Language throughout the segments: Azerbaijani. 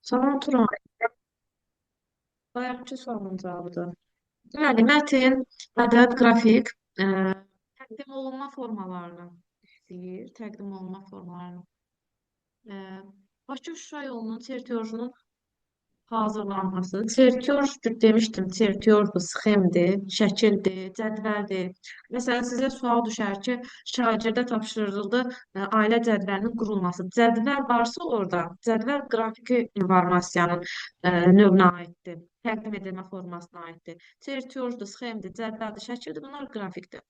Salam Turan, bayaqki sualın cavabıdır. Deməli, mətn, ədəd, qrafik, təqdim olunma formalarını istəyir, təqdim olunma formalarını. Ə, Bakı-Şuşa yolunun çertyojunun hazırlanması. Çertyor demişdim, çertyordur, sxemdir, şəkildir, cədvəldir. Məsələn, sizə sual düşər ki, şagirdə tapşırıldı ailə cədvəlinin qurulması. Cədvəl varsa orada, cədvəl qrafiki informasiyanın növünə aiddir. Təqdim edilmə formasına aiddir. Çertyordur, sxemdir, cədvəldir, şəkildir, bunlar qrafikdir.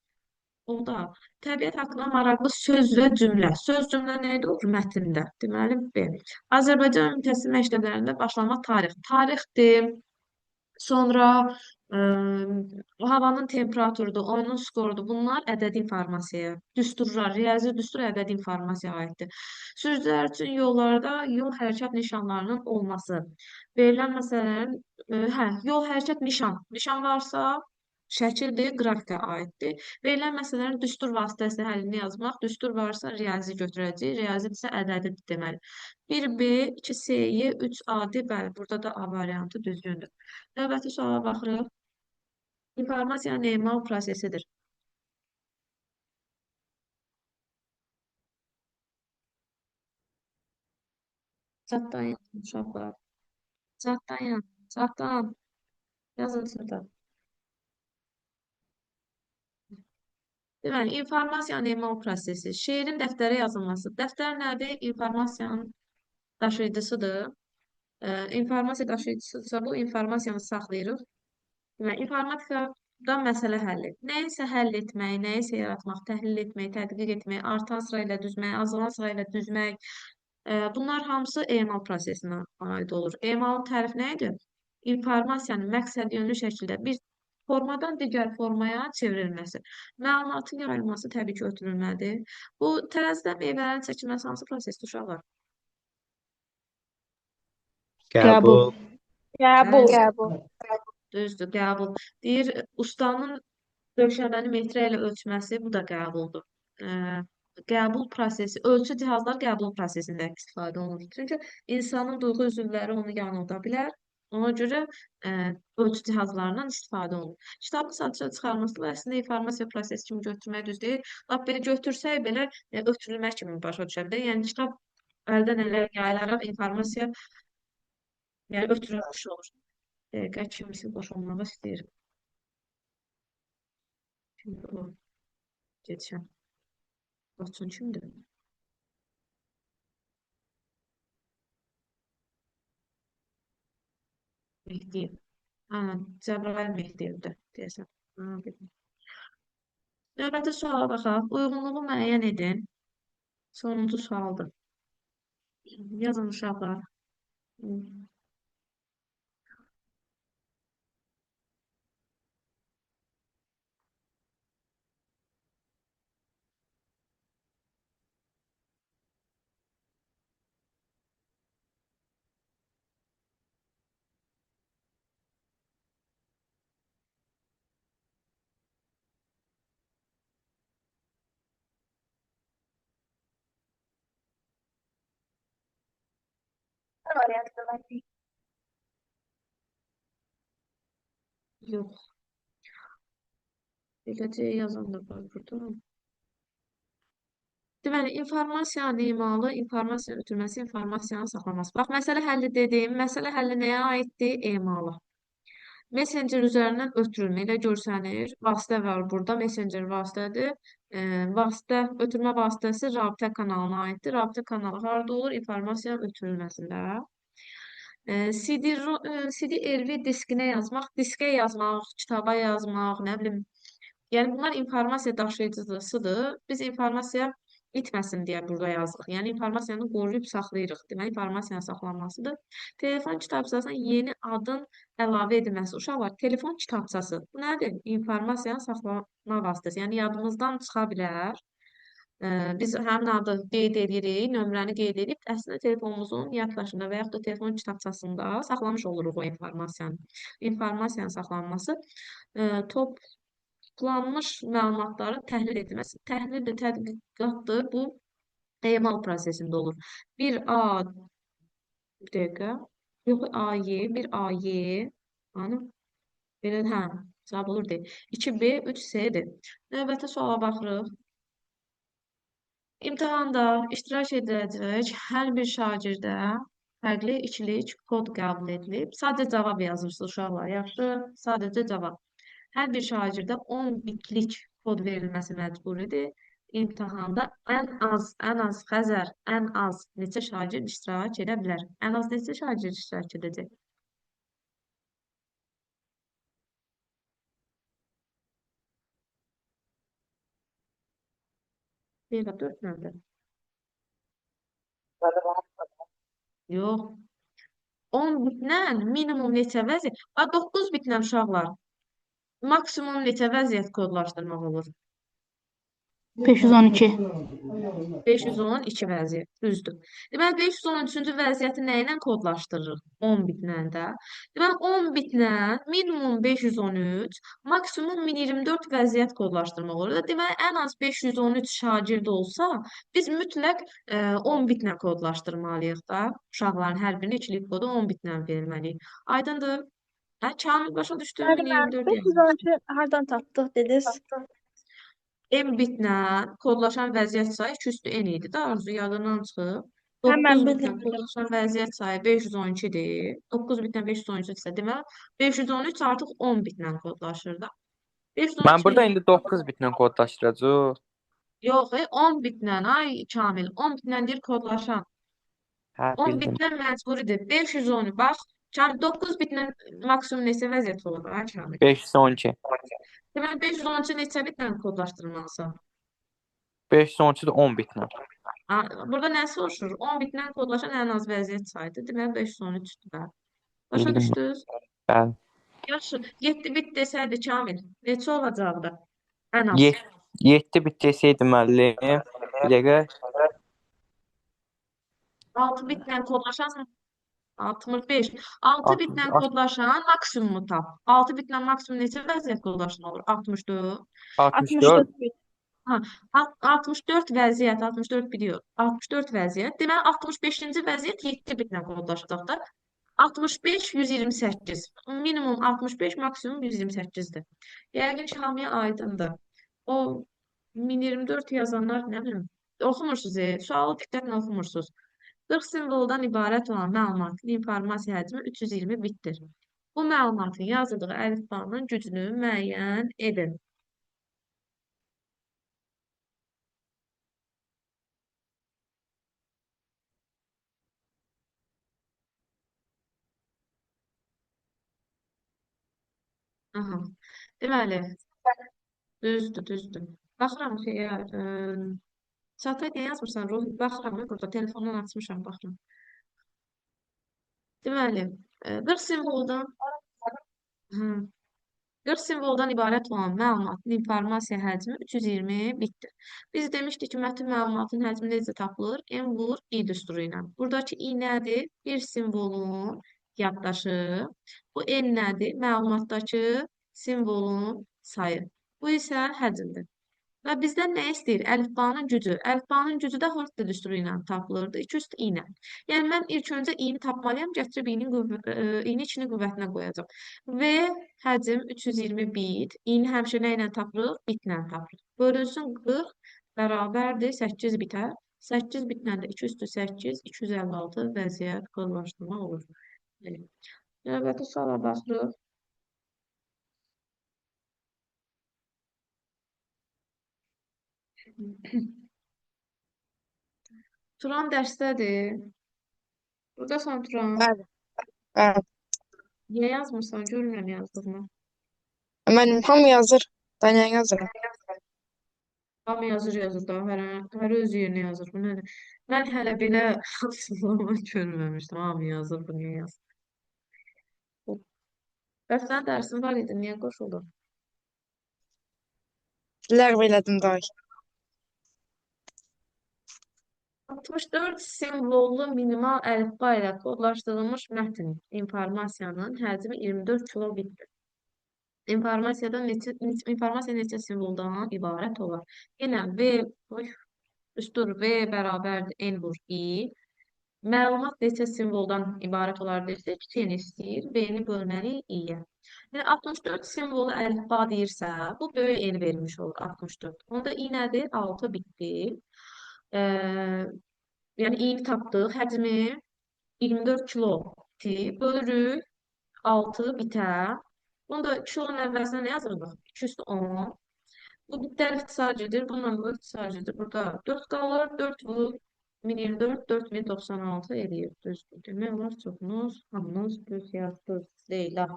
Onda təbiət haqqında maraqlı söz və cümlə. Söz cümlə nə idi? Olur mətndə. Deməli, B. Azərbaycan Ümumi məktəblərində başlanma tarix. Tarixdir. Sonra ə, havanın temperaturudur, oyunun skorudur. Bunlar ədədi informasiyaya, düsturlar, riyazi düstur ədədi informasiyaya aiddir. Sürücülər üçün yollarda yol hərəkət nişanlarının olması. Verilən məsələlərin, yol hərəkət nişan. Nişan varsa şəkildir, grafikə aiddir. Verilən məsələlərin düstur vasitəsilə həllini yazmaq. Düstur varsa riyazi götürəcəyik, riyazi isə ədədidir deməli. 1B, 2C-yi, 3A-dir. Bəli, burada da A variantı düzgündür. Növbəti suala baxırıq. İnformasiyanın emal prosesidir. Çatdan yazın uşaqlar. Çatdan yazın. Çatdan. Yazın çatdan. Deməli, informasiyanın emal prosesi. Şeirin dəftərə yazılması. Dəftər nədir? İnformasiyanın daşıyıcısıdır. İnformasiya daşıyıcısıdırsa bu informasiyanı saxlayırıq. Deməli, informatikada məsələ həlli. Nəyisə həll etmək, nəyisə yaratmaq, təhlil etmək, tədqiq etmək, artan sırayla düzmək, azalan sırayla düzmək. Bunlar hamısı emal prosesinə aid olur. Emalın tərifi nə idi? İnformasiyanın məqsədyönlü şəkildə bir formadan digər formaya çevrilməsi. Məlumatın yayılması təbii ki, ötürülməlidir. Bu tərəzidə meyvələrin çəkilməsi hansı prosesdir uşaqlar? Qəbul. Qəbul. Qəbul. Bəli, düzdür, qəbul. Deyir, ustanın döşəməni metrə ilə ölçməsi, bu da qəbuldur. Qəbul prosesi, ölçü cihazlar qəbul prosesində istifadə olunur. Çünki insanın duyğu üzvləri onu yanılda bilər. Ona görə ölçü cihazlarından istifadə olunur. Kitabın satışa çıxarılması da əslində informasiya prosesi kimi götürmək düz deyil. Lap belə götürsək belə ötürülmək kimi başa düşə bilər. Yəni kitab əldən ələ yayılaraq informasiya yəni ötürülmüş olur. Dəqiqə kimisi qoşulmaq istəyir. Şimdi o geçən. Qaçın kimdir? Mehdiyev. Ha, Cəbrayıl Mehdiyevdir, deyəsən. Ha, bildim. Növbəti suala baxaq. Uyğunluğu müəyyən edin. Sonuncu sualdır. Yazın uşaqlar. Yox. Beləcə yazan da var burada. Deməli, informasiyanın emalı, informasiyanın ötürməsi, informasiyanın saxlanması. Bax, məsələ həlli dediyim, məsələ həlli nəyə aiddir? Emala. Messenger üzərindən ötürülmə ilə görsənir. Vasitə var burada, Messenger vasitədir. Vasitə, ötürmə vasitəsi rabitə kanalına aiddir. Rabitə kanalı harada olur? İnformasiyanın ötürülməsində. CD RV diskinə yazmaq, diskə yazmaq, kitaba yazmaq, nə bilim. Yəni, bunlar informasiya daşıyıcısıdır. Biz informasiya itməsin deyə burada yazırıq. Yəni, informasiyanı qoruyub saxlayırıq. Deməli, informasiyanın saxlanmasıdır. Telefon kitabçasına yeni adın əlavə edilməsi. Uşaqlar, telefon kitabçası. Bu nədir? İnformasiyanı saxlama vasitəsi. Yəni, yadımızdan çıxa bilər. Biz həmin adı qeyd edirik, nömrəni qeyd edib, əslində telefonumuzun yaddaşında və yaxud da telefon kitabçasında saxlamış oluruq o informasiyanı. İnformasiyanın saxlanması toplanmış məlumatların təhlil edilməsi. Təhlil də tədqiqatdır. Bu emal prosesində olur. Bir A, bir dəqiqə. Yox, AY, bir AY. Hanım, belə, hə, cavab olur deyil. 2B, 3C'dir. Növbəti suala baxırıq. İmtahanda iştirak ediləcək hər bir şagirdə fərqli ikilik kod qəbul edilib. Sadəcə cavab yazırsınız uşaqlar, yaxşı? Sadəcə cavab. Hər bir şagirdə 10 bitlik kod verilməsi məcburidir. İmtahanda ən az Xəzər, ən az neçə şagird iştirak edə bilər? Ən az neçə şagird iştirak edəcək? Bir və 4 nədir? Yox. 10 bitlə minimum neçə vəziyyət? 9 bitlə uşaqlar. Maksimum neçə vəziyyət kodlaşdırmaq olur? 512. 512 vəziyyət, düzdür. Deməli, 513-cü vəziyyəti nə ilə kodlaşdırırıq? 10 bitlə də. Deməli, 10 bitlə minimum 513, maksimum 1024 vəziyyət kodlaşdırmaq olur. Deməli, ən az 513 şagird olsa, biz mütləq 10 bitlə kodlaşdırmalıyıq da. Uşaqların hər birinə ikilik kodu 10 bitlə verilməliyik. Aydındır? Hə, Kamil başa düşdü, Müəllimə, 1024 yazılır. 512 hardan tapdıq dediniz? M bitlə kodlaşan vəziyyət sayı 2 üstü n idi də, Arzu yadından çıxıb. Hə, 9 mən bitlə bildim. kodlaşan vəziyyət sayı 512-dir. 9 bitlə 513 isə deməli 513 artıq 10 bitlə kodlaşır da. Mən 513 burada nə? indi 9 bitlə kodlaşdıracağıq. Yox, 10 bitlə ay Kamil, 10 bitlə deyir kodlaşan. Hə, 10 bildim. bitlə məcburidir. 510 bax, Kamil 9 bitlə maksimum neçə vəziyyət olur ay Kamil? 512. Deməli 513 neçə bitlə kodlaşdırmalısan? 512 də 10 bitlə. Burada nə soruşur? 10 bitlə kodlaşan ən az vəziyyət sayıdır. Deməli 513-dür də. Başa Bildim. düşdünüz? Bəli. Yaxşı, 7 bit desəydi Kamil, neçə olacaqdı? Ən az. 7 bit desəydi müəllim, bir dəqiqə 6 bitlə kodlaşan 65. 6 bitlə 60, kodlaşan maksimumu tap. 6 bitlə maksimum neçə vəziyyət kodlaşan olur? 64. 64. bit. Ha, 64 vəziyyət, 64 biliyor. 64 vəziyyət. Deməli 65-ci vəziyyət 7 bitlə kodlaşacaq da. 65, 128. Minimum 65, maksimum 128'dir. Yəqin Şamiyə aydındır. O 1024 yazanlar nə bilim, oxumursunuz, sualı diqqətlə oxumursunuz. 40 simvoldan ibarət olan məlumatın informasiya həcmi 320 bittir. Bu məlumatın yazıldığı əlifbanın gücünü müəyyən edin. Aha. Deməli, düzdür. Baxıram şeyə, çata niyə yazmırsan, Ruhi? Baxıram, burada telefondan açmışam, baxıram. Deməli, 40 simvoldan, hı, 40 simvoldan ibarət olan məlumatın informasiya həcmi 320 bittir. Biz demişdik ki, mətin məlumatın həcmi necə tapılır? N vur I düsturu ilə. Buradakı I nədir? Bir simvolun yaddaşı. Bu N nədir? Məlumatdakı simvolun sayı. Bu isə həcmdir. Və bizdən nə istəyir? Əlifbanın gücü. Əlifbanın gücü də Hortler düsturu ilə tapılırdı. 2 üstü i ilə. Yəni mən ilk öncə i-ni tapmalıyam, gətirib i-ni içini qüvvətinə qoyacağam. Və həcm 320 bit. I-ni həmişə nə ilə tapırıq? Bitlə tapırıq. Bölünsün 40 bərabərdir 8 bitə. 8 bitlə də 2 üstü 8, 256 vəziyyət kodlaşdırma olur. Növbəti suala baxırıq. Turan dərsdədir. Buradasan Turan. Bəli, bəli. Niyə yazmırsan? Görmürəm yazdığını. Mən hamı yazır. Ben niyə yazıram? Hamı yazır da. Hər öz yerinə yazır. Bu nədir? Mən hələ belə xatırlama görməmişdim. Hamı yazır. Bu niyə yazır? Bəs sənin dərsin var idi. Niyə qoşuldun? Ləğv elədim dayı. 64 simvollu minimal əlifba ilə kodlaşdırılmış mətn informasiyanın həcmi 24 kilobitdir. İnformasiya neçə simvoldan ibarət olar? Yenə V, düstur V bərabərdir N vur I. Məlumat neçə simvoldan ibarət olar deyirsə, iki yeni istəyir, B-ni bölməli i-yə. Yəni 64 simvolu əlifba deyirsə, bu böyük el vermiş olur 64. Onda i nədir? 6 bitdi. Yəni i-ni tapdıq. Həcmi 24 kilo bölürük 6 bitə. Bunda kilonun əvvəzinə nə yazırıq? 2 üstü 10. Bu bitlər ixtisarcıdır. Bununla bu ixtisarcıdır. Burada 4 qalır. 4 bu 1024, 4096 eləyir. Düzdür. Demək olar çoxunuz, hamınız düz yazdınız. Leyla.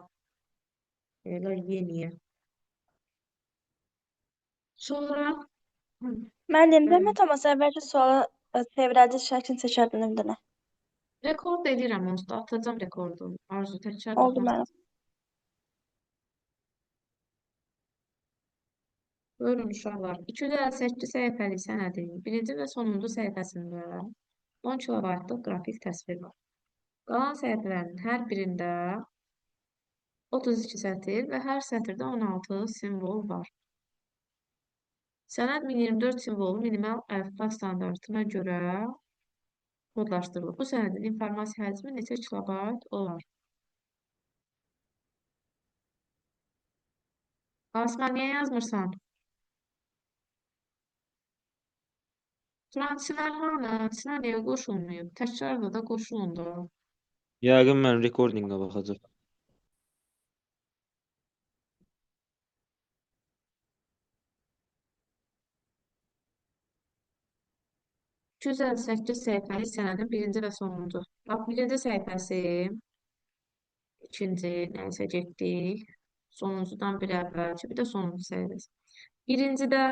Leyla yeniyə. Sonra Müəllim, zəhmət olmasa əvvəlki sualı çevrəci şəklini çəkərdin bir dənə. rekord edirəm onsuz da. Atacam rekordu. Arzu təkrar Oldu baxarsan. müəllim. Buyurun uşaqlar. 258 səhifəlik sənədin birinci və sonuncu səhifəsində 10 kilobaytlıq qrafik təsvir var. Qalan səhifələrin hər birində 32 sətir və hər sətirdə 16 simvol var. Sənəd 1024 simvolu minimal əlifba standartına görə kodlaşdırılır. Bu sənədin informasiya həcmi neçə kilobayt olar? Asma, niyə yazmırsan? Sinan hanı? Sinan niyə qoşulmayıb? Təkrarla da qoşulundu. Yəqin mən recordinga baxacaq. Düz 58 səhifəlik sənədin birinci və sonuncu. Bax, birinci səhifəsi, ikinci, nəysə getdik. Sonuncudan bir əvvəlki, bir də sonuncu səhifəsi. Birincidə,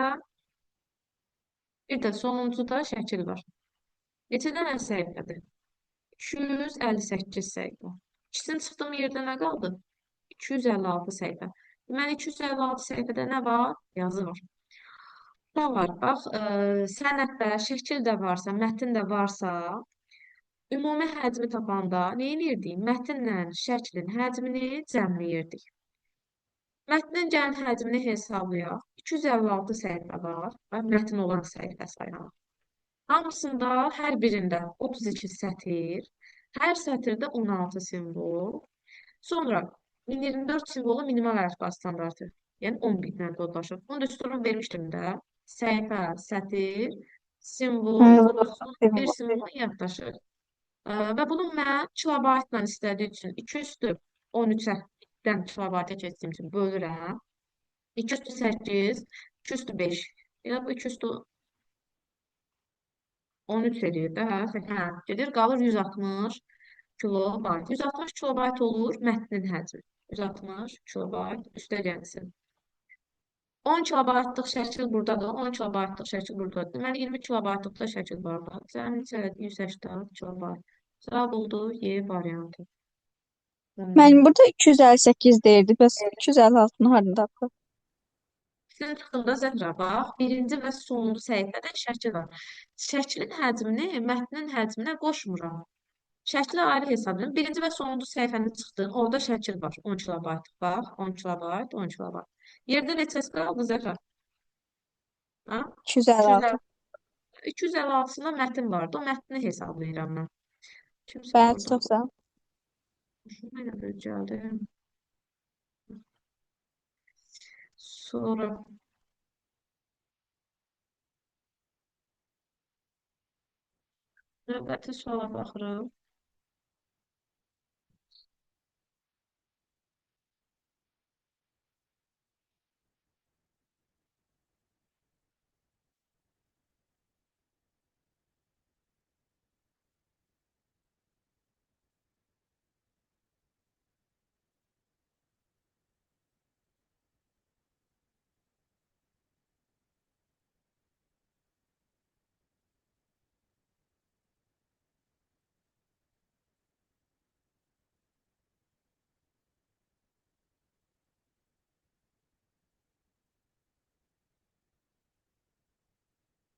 bir də sonuncuda şəkil var. Neçə dənə səhifədir? 258 səhifə. İkisini çıxdığım yerdə nə qaldı? 256 səhifə. Deməli, 256 səhifədə nə var? Yazı var. Da var. Bax, sənəddə şəkil də varsa, mətn də varsa, ümumi həcmi tapanda nə edirdik? Mətnlə şəklin həcmini cəmləyirdik. Mətnin gəlin həcmini hesablayaq. 256 səhifə var və mətn olan səhifə sayılır. Hamısında hər birində 32 sətir, hər sətirdə 16 simvol. Sonra 1024 simvolu minimal əlifba standartı. Yəni 10 bitlə kodlaşır. Bunu düsturun vermişdim də. Səhifə, sətir, simvol, bir simvolu yaddaşır. Və bunu mən kilobaytla istədiyi üçün 2 üstü 13-dən kilobayta keçdiyim üçün bölürəm. 2 üstü 8, 2 üstü 5. Yəni bu 2 üstü 13 edir də. Hə, gedir, qalır 160 kilobayt. 160 kilobayt olur mətnin həcmi. 160 kilobayt üstə gəlsin. 10 kilobaytlıq şəkil buradadır, 10 kilobaytlıq şəkil buradadır. Deməli, 20 kilobaytlıq da şəkil var da. Cəmi 180 kilobayt. Cavab oldu Y variantı. Müəllim, burada 258 deyirdi. Bəs 256-nı hardan tapdıq? Sizin çıxdığında zəhra bax, birinci və sonuncu səhifədə şəkil var. Şəklin həcmini mətnin həcminə qoşmuram. Şəkli ayrı hesablayın. Birinci və sonuncu səhifənin çıxdığın, orada şəkil var. 10 kilobayt. Bax, 10 kilobayt, 10 kilobayt. Yerdə neçəsi qaldı zəhra? Ha? 256. 256-sında mətn vardı. O mətni hesablayıram mən. Kimsə Bəli, oradan. çox sağ ol. Mənə də gəldi. Sonra növbəti suala baxırıq.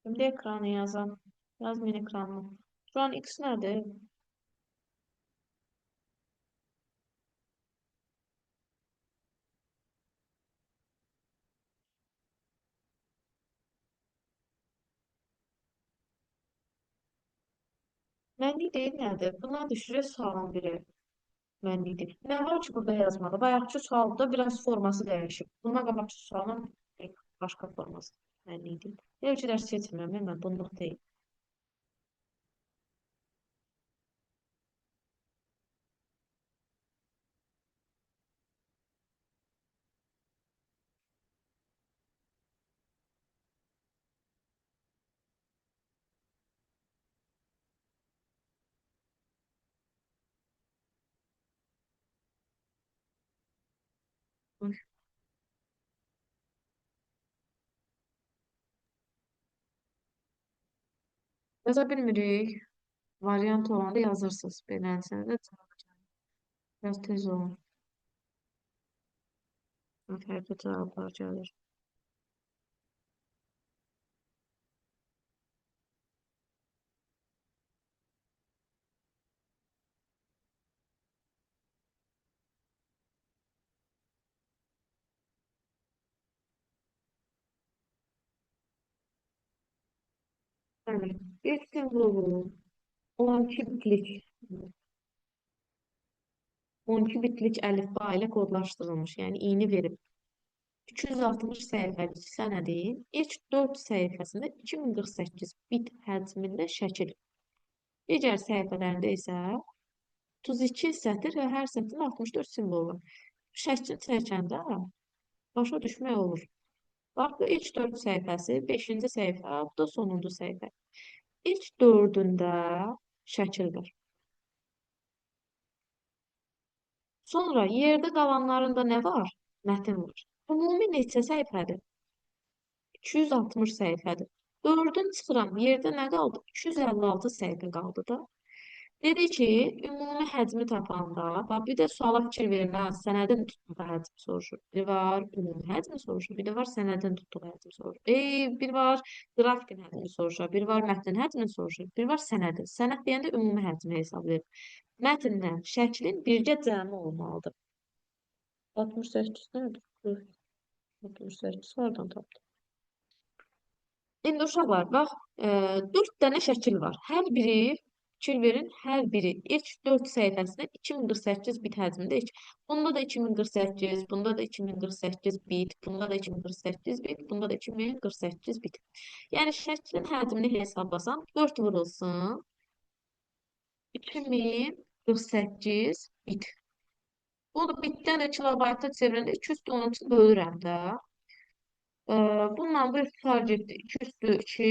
Şimdi ekranı yazalım. Yazmayın ekranı. Şu an X nerede? Mənlik deyil nədir? Bundan düşürək sualın biri. Mənlikdir. Nə var ki, burada yazmalı? Bayaqçı sualda biraz forması dəyişib. Bundan qabaqçı sualın başqa forması mənlikdir. Ölçülər seçmirəm, mən bunluq deyil. Yaza bilmirik. Variant olanda yazırsınız. Belənsiniz də biraz tez olun. Fərqli cavablar gəlir. Bəli. Bir simvolu 12 bitlik 12 bitlik əlifba ilə kodlaşdırılmış. Yəni iğni verib 260 səhifəlik sənədin ilk 4 səhifəsində 2048 bit həcmində şəkil. Digər səhifələrində isə 32 sətir və hər sətirdə 64 simvol var. Şəkil çəkəndə başa düşmək olur. Bax, bu ilk 4 səhifəsi, 5-ci səhifə, bu da sonuncu səhifə. İlk 4-ündə şəkil var. Sonra yerdə qalanlarında nə var? Mətin var. Ümumi neçə səhifədir? 260 səhifədir. 4-ün çıxıram, yerdə nə qaldı? 256 səhifə qaldı da. Dedi ki, ümumi həcmi tapanda, bax, bir də suala fikir verin, sənədin tutduğu həcmi soruşur. Bir var, ümumi həcmi soruşur, bir də var, sənədin tutduğu həcmi soruşur. Bir var, qrafikin həcmi soruşur, bir var, mətnin həcmi soruşur, bir var, sənədin. Sənəd deyəndə ümumi həcmi hesablayır. Mətnlə şəklin birgə cəmi olmalıdır. 68 nədir? 68 hardan tapdım? İndi uşaqlar, bax, 4 dənə şəkil var. Hər biri, fikir verin, hər biri ilk 4 səhifəsində 2048 bit həcmində. Bunda da 2048, bunda da 2048 bit, bunda da 2048 bit, bunda da 2048 bit. Yəni şəklin həcmini hesablasam, 4 vurulsun 2048 bit. Bunu bitdən də kilobayta çevirəndə 213 bölürəm də. Bununla bu ixtisar etdi. 2 üstü 2.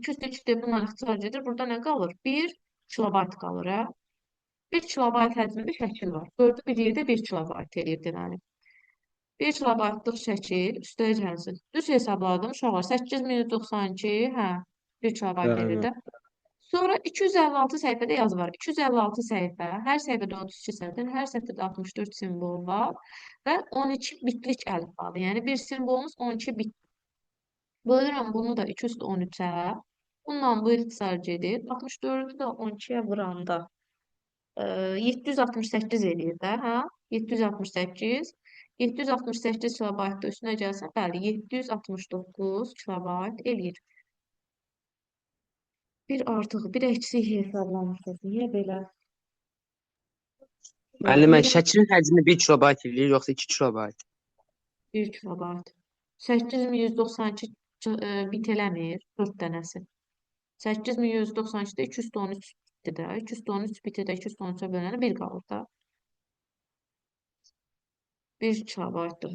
2 üstü 2 də bununla ixtisar edir. Burada nə qalır? 1 kilobayt qalır. 1 kilobayt həcmində şəkil var. 4-ü bir yerdə 1 kilobayt eləyir deməli. 1 kilobaytlıq şəkil üstə gəlsin. Düz hesabladım uşaqlar. 8192, hə, 1 kilobayt Bəli, edir də. Sonra 256 səhifədə yazı var. 256 səhifə, hər səhifədə 32 sətir, hər sətirdə 64 simvol var və 12 bitlik əlifbadır. Yəni bir simvolumuz 12 bit. Bölürəm bunu da 2 üstü 13-ə. Bununla bu ixtisar gedir. 64-ü də 12-yə vuranda 768 eləyir də, hə? 768. 768 kilobayt da üstünə gəlsə, bəli, 769 kilobayt eləyir. Bir artıq, bir əksik hesablamışıq. Niyə belə? Müəllimə, şəklin həcmi 1 kilobayt eləyir, yoxsa 2 kilobayt? 1 kilobayt. 8192 bit eləmir, 4 dənəsi. 8192-də 213 bitdir də. 213 biti də 213-ə bölənə 1 qalır da. 1 kilobaytdır.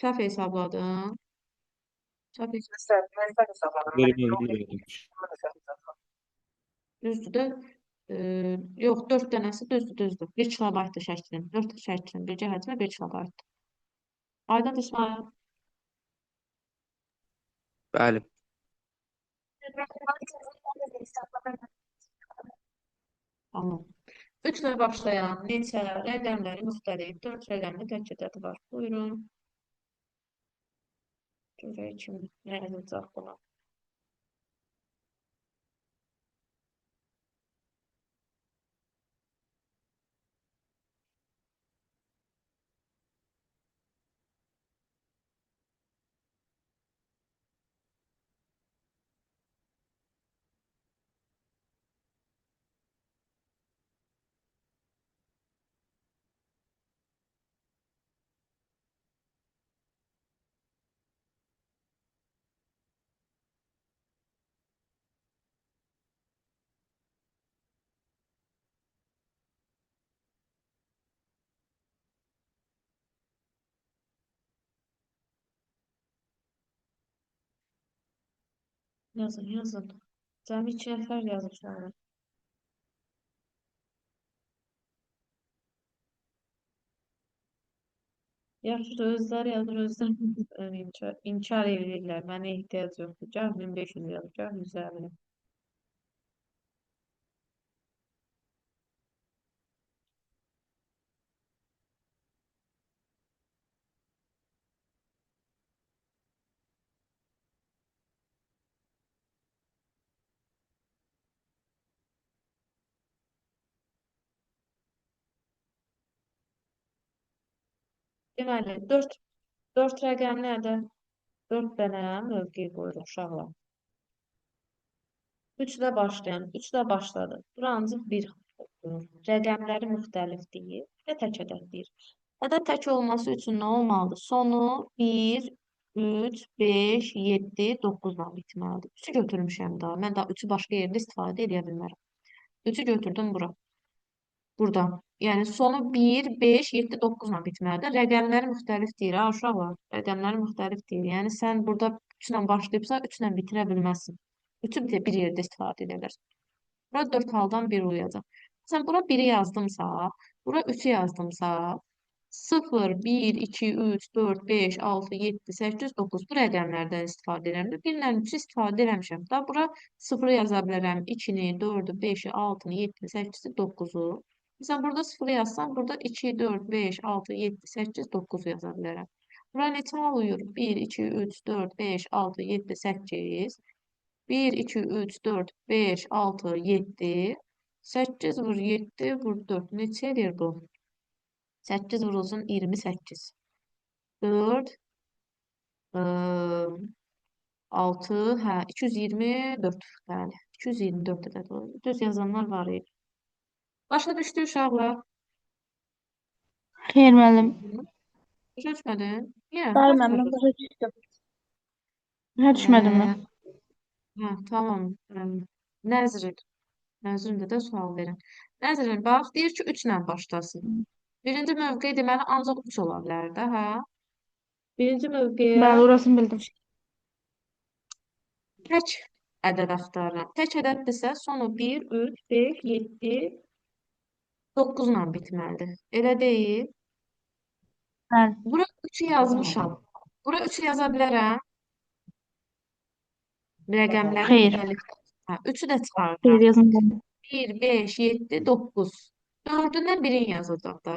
Səhv hesabladım. Səhv hesabladım. Düzdür də. Yox, 4 dənəsi düzdür. 1 kilobaytdır şəklin. 4 şəklin birgə həcmi 1 kilobaytdır. Aydın İsmail. Bəli. Tamam. 3 ilə başlayan neçə rəqəmləri müxtəlif 4 rəqəmli tərkibləri var. Buyurun. Görək kim nə yazacaq buna. Yazın, yazın. Cəmi 2 nəfər yazmışlar. Yaxşı da özləri yazır, özləri inkar edirlər. Mənə ehtiyac yoxdur. Gah 1500 yaz, gah 150. Deməli, 4 rəqəmli ədəd 4 dənə mövqe qoyuruq uşaqlar. 3 ilə başlayan, 3 ilə başladı. Bura ancaq bir olur. Rəqəmləri müxtəlif deyil və tək ədəd deyir. Ədəd tək olması üçün nə olmalıdır? Sonu 1, 3, 5, 7, 9 ilə bitməlidir. 3-ü götürmüşəm daha. Mən daha 3-ü başqa yerdə istifadə edə bilmərəm. 3-ü götürdüm bura. Buradan. Yəni sonu 1, 5, 7, 9 ilə bitməlidir. Rəqəmləri müxtəlif deyir ha uşaqlar. Rəqəmləri müxtəlif deyir. Yəni sən burada 3 ilə başlayıbsa 3 ilə bitirə bilməzsən. 3-ü bir yerdə istifadə edə bilərsən. Bura 4 haldan biri uyacaq. Sən bura 1-i yazdımsa, bura 3-ü yazdımsa, 0, 1, 2, 3, 4, 5, 6, 7, 8, 9 bu rəqəmlərdən istifadə edirəm. 1 ilə 3-ü istifadə eləmişəm. Da bura 0-ı yaza bilərəm, 2-ni, 4-ü, 5-i, 6-nı, 7-ni, 8-i, 9-u. Məsələn, burada 0-ı yazsam, burada 2, 4, 5, 6, 7, 8, 9 yaza bilərəm. Bura neçə hal uyur? 1, 2, 3, 4, 5, 6, 7, 8. 1, 2, 3, 4, 5, 6, 7. 8 vur 7 vur 4. Neçə edir bu? 8 vurulsun 28. 4, 6, hə, 224. Bəli, 224 ədəd olur. Düz yazanlar var idi. Başa düşdü uşaqlar? Xeyr, müəllim. Başa düşmədin? Niyə? Bəli, Nasıl müəllim, başa mən başa düşdüm. Başa düşmədim mən. Hə, tamam. Nəzrin. Nəzrin də sual verin. Nəzrin, bax, deyir ki, 3 ilə başlasın. Birinci mövqe deməli ancaq 3 ola bilər də, hə? Birinci mövqeyə Bəli, orasını bildim. tək ədəd axtarıram. Tək ədəddirsə, sonu 1, 3, 5, 7, 9 ilə bitməlidir. Elə deyil. Bəli. Bura 3-ü yazmışam. Bura 3-ü yaza bilərəm. Rəqəmləri Xeyr. müxtəlif. Hə, 3-ü də çıxarıram. Xeyr, yazın. 1, 5, 7, 9. 4-ündən birini yazacaq da.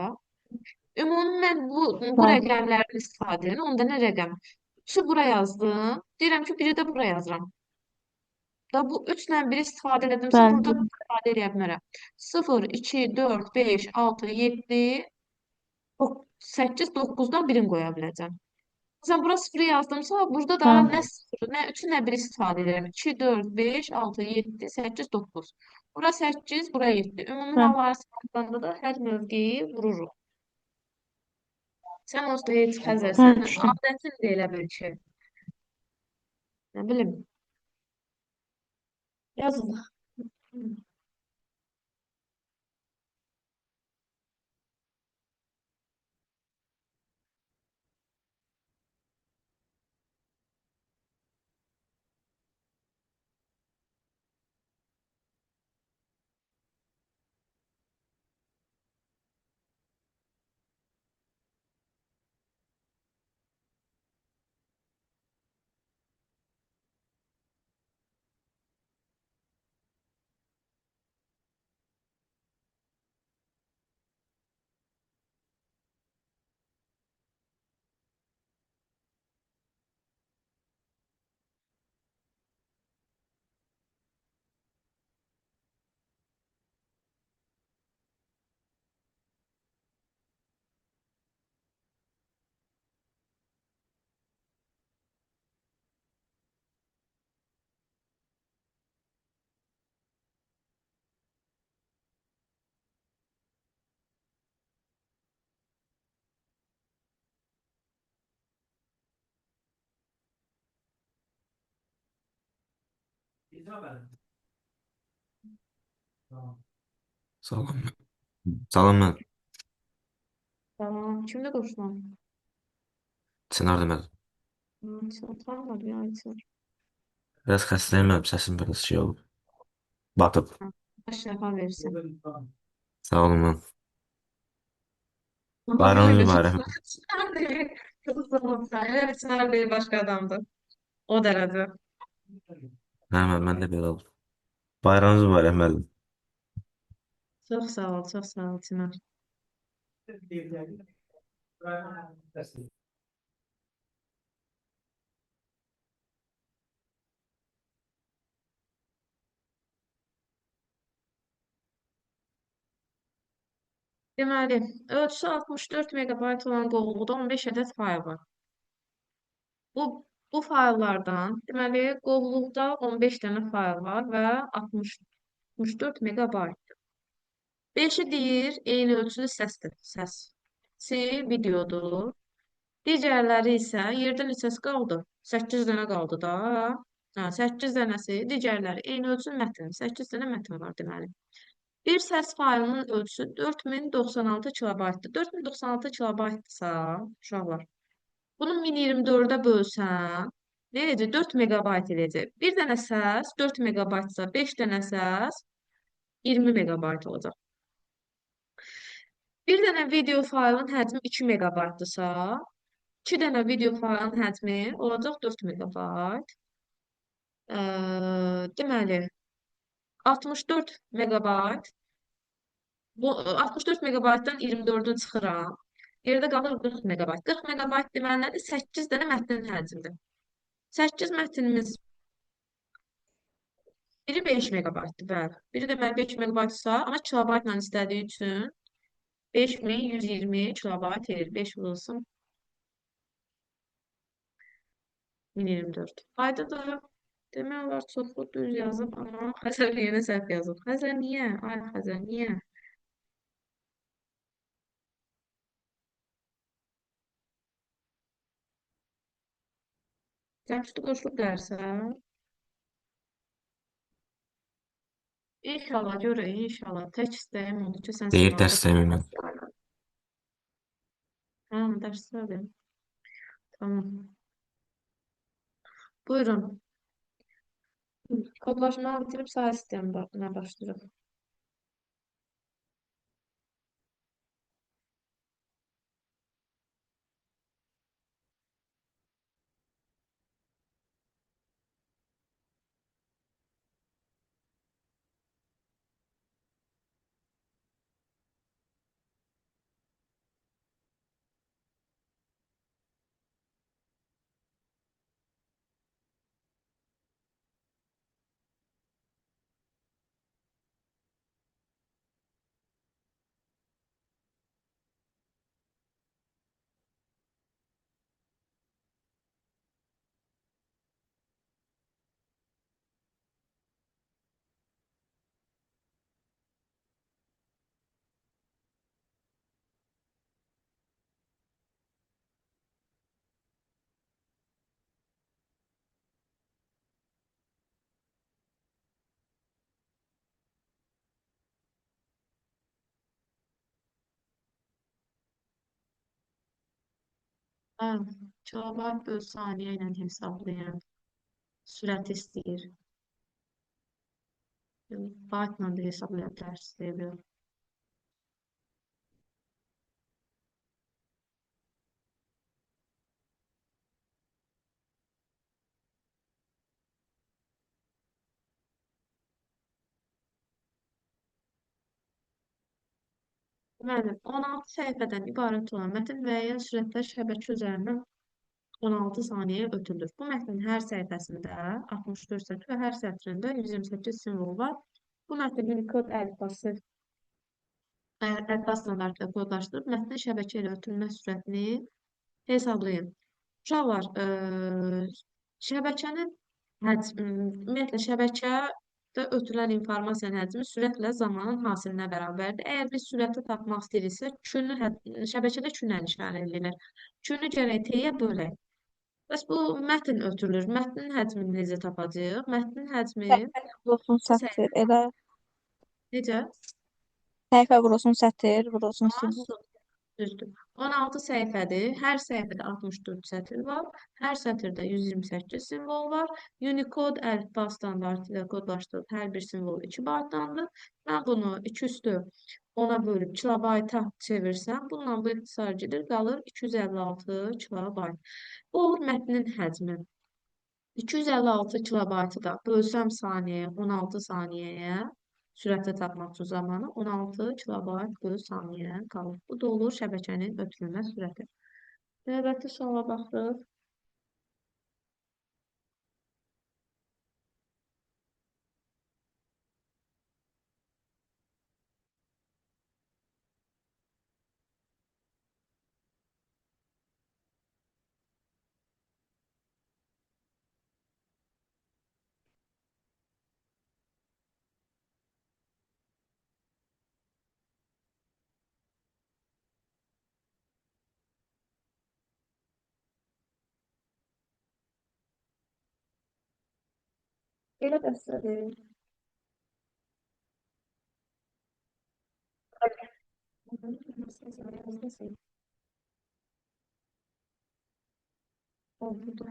Ümumi mən bu Bəli. rəqəmlərdən istifadə edirəm. Onda nə rəqəm? 3-ü bura yazdım. Deyirəm ki, biri də bura yazıram. Da bu 3 ilə biri istifadə edimsə, Bəli. burada istifadə edə bilmərəm. 0, 2, 4, 5, 6, 7, 8, 9-dan birini qoya biləcəm. Məsələn, bura 0 yazdımsa, burada da Bəli. nə 0, nə 3-ü, nə 1 istifadə edirəm. 2, 4, 5, 6, 7, 8, 9. Bura 8, bura 7. Ümumi Bəli. halları sayıldanda da hər mövqeyi vururuq. Sən onsuz heç xəzərsən, Bəli, düşdüm. adətin də elə bil ki. Nə bilim, yazın. Salam. Salam mən. Tamam, kimdə qoşulan? Çinar demədim. Tanımadım ya, Ayçər. Biraz xəstəyim, mənim səsim biraz şey olub. Batıb. Baş şəfa versin. Sağ olun mən. Ama Bayramınız böyle mübarək. Çınar değil. Çok sağ ol sen. Evet, Çınar değil, başka adamdı. O derece. Hə, mən də belə oldu. Bayramınız mübarək müəllim. Çok sağ ol, çok sağ ol Çınar. Deməli, ölçüsü 64 megabayt olan qovluqda 15 ədəd fayl var. Bu bu fayllardan, deməli, qovluqda 15 dənə fayl var və 64 megabayt. 5-i deyir, eyni ölçülü səsdir, səs. C videodur. Digərləri isə yerdə neçəsi qaldı? 8 dənə qaldı da. Hə, 8 dənəsi, digərləri eyni ölçülü mətn. 8 dənə mətn var deməli. Bir səs faylının ölçüsü 4096 kilobaytdır. 4096 kilobaytdırsa, uşaqlar, bunu 1024-ə bölsən, nə edəcək? 4 megabayt edəcək. Bir dənə səs 4 megabaytsa, 5 dənə səs 20 megabayt olacaq. Bir dənə video faylın həcmi 2 megabaytdırsa, 2 dənə video faylın həcmi olacaq 4 megabayt. Deməli, 64 megabayt. Bu 64 megabaytdan 24-ü çıxıram. Yerdə qalır 40 megabayt. 40 megabayt deməli nədir? 8 dənə mətnin həcmidir. 8 mətnimiz biri 5 megabaytdır, bəli. Biri deməli 5 megabaytsa, amma kilobaytla istədiyi üçün 5120 kilobayt edir. 5 vurulsun 1024. Aydındır. Demək olar çoxlu düz yazıb, amma Xəzər yenə səhv yazıb. Xəzər niyə? Ay Xəzər niyə? Cəmşid qoşulub dərsə. İnşallah görək, inşallah. Tək istəyim odur ki, sən Deyir sınavda dəstəyim mən. Hə, dərslədir. Tamam. Buyurun. Kodlaşmanı bitirib sağ sistemine başlayırıq. Hə, kilobayt böl saniyə ilə hesablayın. Sürət istəyir. Baytla da hesablaya bilərsiniz. Deməli, 16 səhifədən ibarət olan mətn müəyyən sürətlə şəbəkə üzərindən 16 saniyəyə ötürülür. Bu mətnin hər səhifəsində 64 sətr və hər sətrində 128 simvol var. Bu mətnin Unicode əlifbası əlifba standartında kodlaşdırıb mətnin şəbəkə ilə ötürülmə sürətini hesablayın. Uşaqlar, şəbəkənin ümumiyyətlə şəbəkədə ötürülən informasiyanın həcmi sürətlə zamanın hasilinə bərabərdir. Əgər biz sürəti tapmaq istəyiriksə, şəbəkədə künlə işarə edilir. Künü gərək T-yə bölək. Bəs bu mətn ötürülür. Mətnin həcmini necə tapacağıq? Mətnin həcmi Vurulsun sətr. Elə necə? səhifə vurulsun sətr, vurulsun simvol. Düzdür. 16 səhifədir. Hər səhifədə 64 sətir var. Hər sətirdə 128 simvol var. Unicode əlifba standartı ilə kodlaşdırılıb hər bir simvol 2 baytdandır. Mən bunu 2 üstü 10-a bölüb kilobayta çevirsəm, bununla bu ixtisar gedir, qalır 256 kilobayt. Bu olur mətnin həcmi. 256 kilobaytı da bölsəm saniyəyə, 16 saniyəyə, sürətli tapmaq üçün zamanı 16 kilobayt bölü saniyə qalır. Bu da olur şəbəkənin ötürülmə sürəti. Növbəti suala baxırıq. Elə dəstədir. Oldu.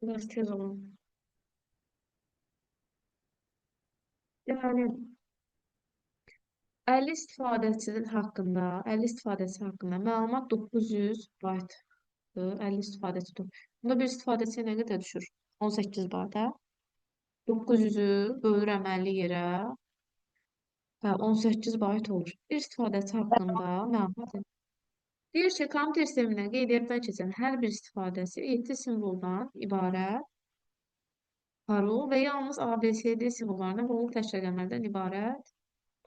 Biraz tez olun. Yəni 50 istifadəçinin haqqında, 50 istifadəçi haqqında məlumat 900 baytdır. 50 istifadəçi. Bunda bir istifadəçiyə nə qədər düşür? 18 bayta. 900-ü bölürəm 50 yerə. Hə, 18 bayt olur. Bir istifadəçi haqqında məlumat. Deyir ki, kompüter sistemindən qeydiyyatdan keçən hər bir istifadəçi 7 simvoldan ibarət parol və yalnız ABCD simvollarından və 10 təş rəqəmlərdən ibarət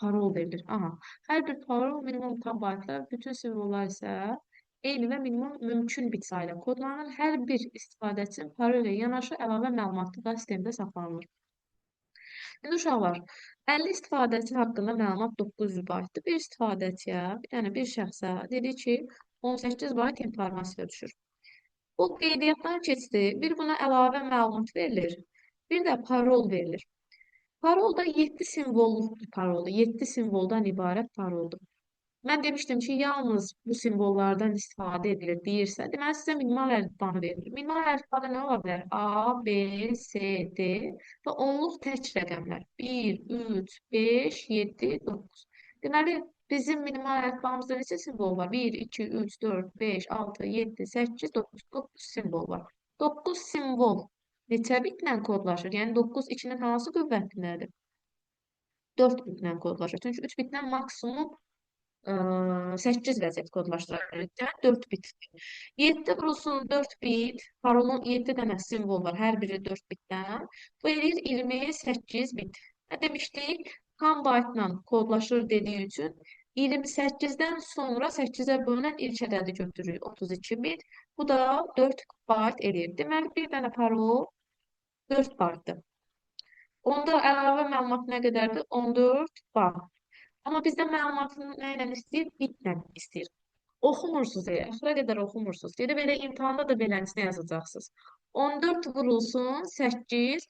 parol verilir. Aha, hər bir parol minimum tam baytlar, bütün simvollar isə eyni və minimum mümkün bit sayıyla kodlanır. Hər bir istifadəçinin parol ilə yanaşı əlavə məlumatı da sistemdə saxlanılır. İndi uşaqlar, 50 istifadəçi haqqında məlumat 900 baytdır. Bir istifadəçiyə, yəni bir şəxsə dedik ki, 18 bayt informasiya düşür. Bu qeydiyyatdan keçdi. Bir buna əlavə məlumat verilir. Bir də parol verilir. Parol da 7 simvolluq bir paroldur. 7 simvoldan ibarət paroldur. Mən demişdim ki, yalnız bu simvollardan istifadə edilir deyirsə, deməli sizə minimal əlifbanı verilir. Minimal əlifbada nə ola bilər? A, B, C, D və onluq tək rəqəmlər. 1, 3, 5, 7, 9. Deməli, bizim minimal əlifbamızda neçə simvol var? 1, 2, 3, 4, 5, 6, 7, 8, 9. 9 simvol var. 9 simvol neçə bitlə kodlaşır? Yəni 9 2-nin hansı qüvvətindədir? 4 bitlə kodlaşır. Çünki 3 bitlə maksimum 8 vəziyyət kodlaşdıra bilərik. Yəni 4 bit. 7 vurulsun 4 bit. Parolun 7 dənə simvol var. Hər biri 4 bitdən. Bu eləyir 28 bit. Nə demişdik? Tam baytla kodlaşır dediyi üçün 28-dən sonra 8-ə bölünən ilk ədədi götürürük. 32 bit. Bu da 4 bayt eləyir. Deməli, bir dənə parol 4 baytdır. Onda əlavə məlumat nə qədərdir? 14 bayt. Amma bizdə məlumatını nə ilə istəyir? Bitlə istəyir. Oxumursunuz, axıra qədər oxumursunuz. Gedib elə imtahanda da beləncəsini yazacaqsınız. 14 vurulsun 8,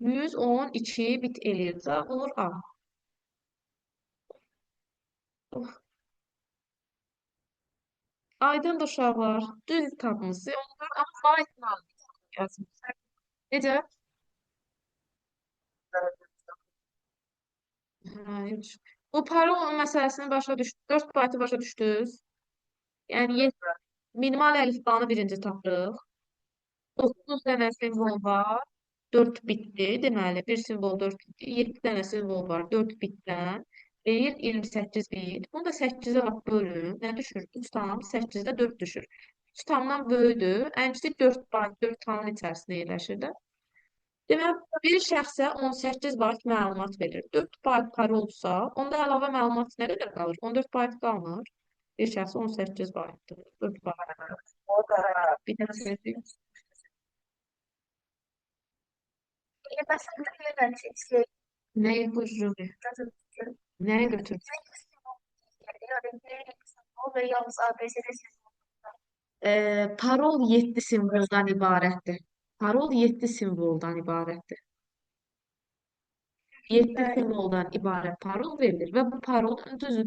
112 bit eləyir. Cavab olur A. Aydın uşaqlar, düz tapmısınız. Amma baytla yazmışsınız. Necə? Hə, yox. Bu parol məsələsini başa düşdünüz. 4 baytı başa düşdünüz. Yəni minimal əlifbanı birinci tapdıq. 9 dənə simvol var. 4 bitdi. Deməli, bir simvol 4 bitdi. 7 dənə simvol var 4 bitdən. Deyir 28 bit. Bunu da 8-ə bax bölün. Nə düşür? 3 tam 8-də 4 düşür. 3 tamdan böyüdür. Ən kiçik 4 bayt 4 tamın içərisində yerləşir də. Demək, bir şəxsə 18 bayt məlumat verir. 4 bayt parolsa, onda əlavə məlumat nə qədər qalır? 14 bayt qalmır. Bir şəxsə 18 baytdır. 4 bayt. Bir də söyləyeyim. Nəyi buyurur? Nəyi götür? Parol 7 simvoldan ibarətdir. Parol 7 simvoldan ibarətdir. 7 simvoldan ibarət parol verilir və bu parol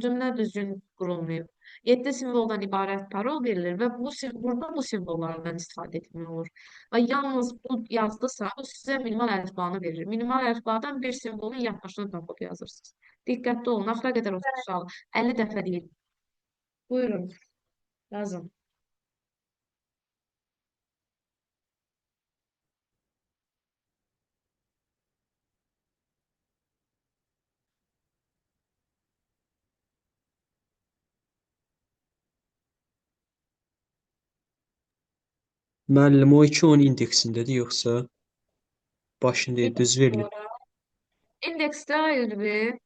cümlə düzgün qurulmayıb. 7 simvoldan ibarət parol verilir və burada bu simvollardan istifadə etmək olur. Və yalnız bu yazdısa, o sizə minimal əlifbanı verir. Minimal əlifbadan bir simvolun yaxlaşını tapıb yazırsınız. Diqqətli olun, axıra qədər o sual 50 dəfə deyil. Buyurun, yazın. Müəllim, o 2-10 indeksindədir, yoxsa başında düz verilir? İndeksdə hayır bir.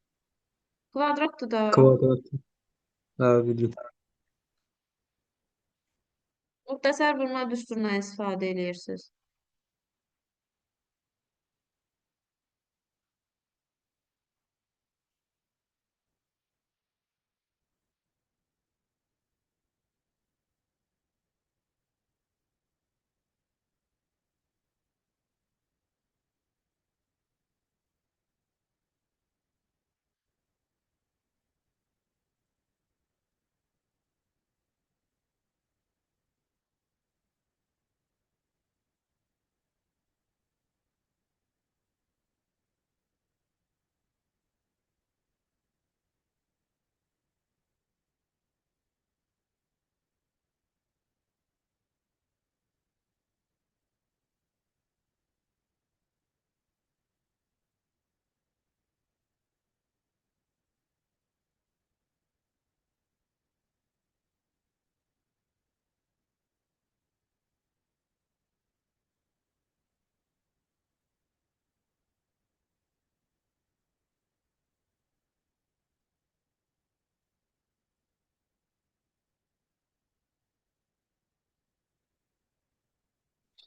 Kvadratdır da. Kvadrat. Hə, bildim. Muxtəsər vurma düsturundan istifadə edirsiniz.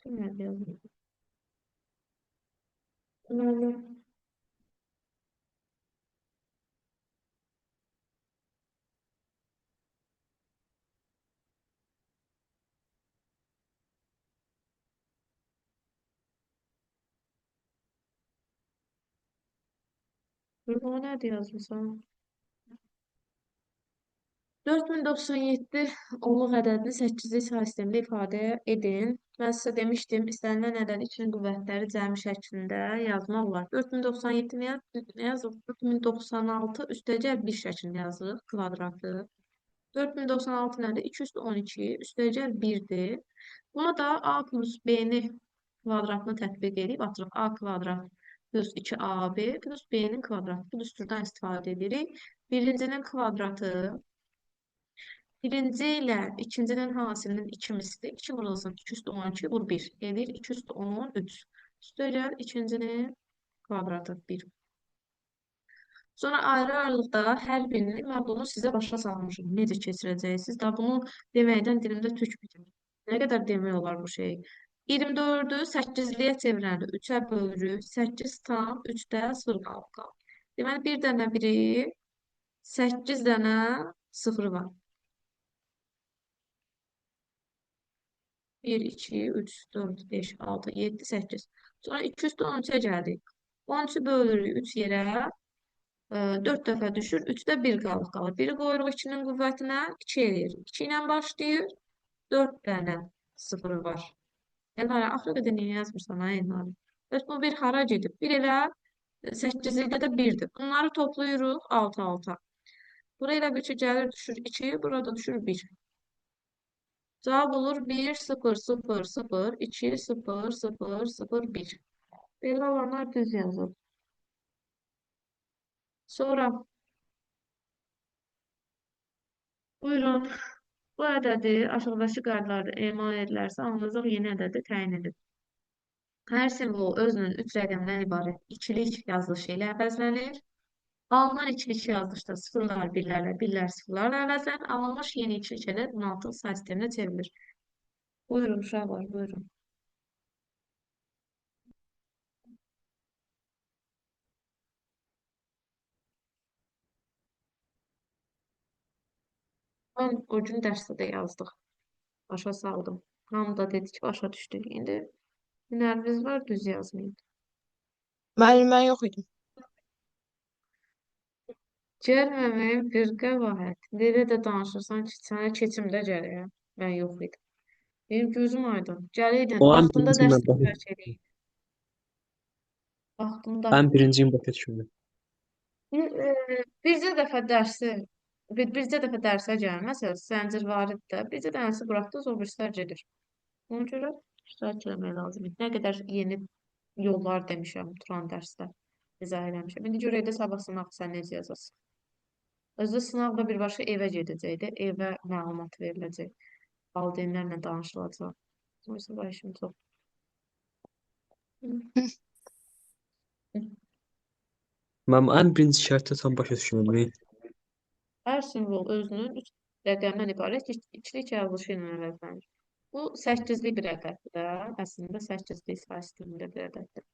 Şimdi yazayım. Böyle. Burada nerede yazmışam? 4097 onluq ədədini 8-lik say sistemində ifadə edin. Mən sizə demişdim, istənilən ədəd için qüvvətləri cəmi şəklində yazmaq olar. 4097 nə yazılır? 4096 üstəcəl 1 şəklində yazılır, kvadratı. 4096 nədir? 2 üstü 12 üstəcəl 1-dir. Buna da A plus B-ni kvadratını tətbiq edib atırıq. A kvadrat plus 2AB plus B-nin kvadratı. Bu düsturdan istifadə edirik. Birincinin kvadratı birinci ilə ikincinin hasilinin 2 misli. 2 vurulsun. 2 üstü 12 vur 1. Edir 2 üstü 13. Üstəgəl ikincinin kvadratı 1. Sonra ayrı-ayrılıqda hər birini mən bunu sizə başa salmışım. Necə keçirəcəksiniz? Da bunu deməkdən dilimdə tük bitir. Nə qədər demək olar bu şey? 24-ü 8-liyə çevirəndə 3-ə bölürük. 8 tam 3-də 0 qalır. Deməli, bir dənə biri 8 dənə 0 var. 1, 2, 3, 4, 5, 6, 7, 8. Sonra 2 üstü 13'e geldik. 13'ü bölürük 3 yerə. 4 dəfə düşür. 3-də 1 qalır. 1-i qoyuruq 2-nin qüvvətinə 2 eləyir. 2 ilə başlayır. 4 dənə 0 var. Elnara, axıra qədər niyə yazmırsan, ha Elnara? Bəs bu 1 hara gedib? 1 elə 8-likdə də 1-dir. Bunları toplayırıq 6-6. Buraya elə bir ki, gəlir düşür 2, burada düşür 1. Cevap olur 1, 0, 0, 0, 2, 0, 0, 0, 1. Belli olanlar düz yazılır. Sonra buyurun. Bu ədədi aşağıdakı qaydalarda emal edilərsə, alınacaq yeni ədədi təyin edin. Hər simvol özünün üç rəqəmdən ibarət ikilik yazılışı ilə əvəzlənir. Alınan ikilik yazılışda sıfırlar birlərlə, birlər sıfırlarla əvəzlənir. Alınmış yeni ikilik ilə 16 say sisteminə çevrilir. Buyurun uşaqlar, buyurun. Mən o gün dərsdə də yazdıq. Başa saldım. Hamı da dedi ki, başa düşdük. İndi hünəriniz var, düz yazmayın. Müəllim, mən yox idim. Gəlməməyin bir qəbahət. Elə də danışırsan ki, sənə keçimdə gəlir. Mən yox idim. Benim gözüm aydın. Gəliydin, O ən vaxtında birinci mən dərsdə başa iştirak düşdüm. edin. Vaxtında. Ən birinciyim başa düşdüm. Bircə dəfə dərsi, bircə dəfə dərsə gəlməsə, zəncirvariddə bircə dənəsi buraxdınız, o birisilər gedir. Ona görə iştirak eləmək lazımdır. Nə qədər yeni yollar demişəm Turan dərsdə izah eləmişəm. İndi görək də sabah sınaq sən necə yazasın. Özü sınav da birbaşa evə gedəcəkdir. Evə məlumat veriləcək. Valideynlərlə danışılacaq. Oysa bu işim çox. Mən ən birinci şərtə tam başa düşmədim. Hər simvol özünün üç rəqəmdən ibarət ikilik yazılışı ilə əvəzlənir. Bu 8-lik bir ədəddir də. Əslində 8-lik say sistemində bir ədəddir.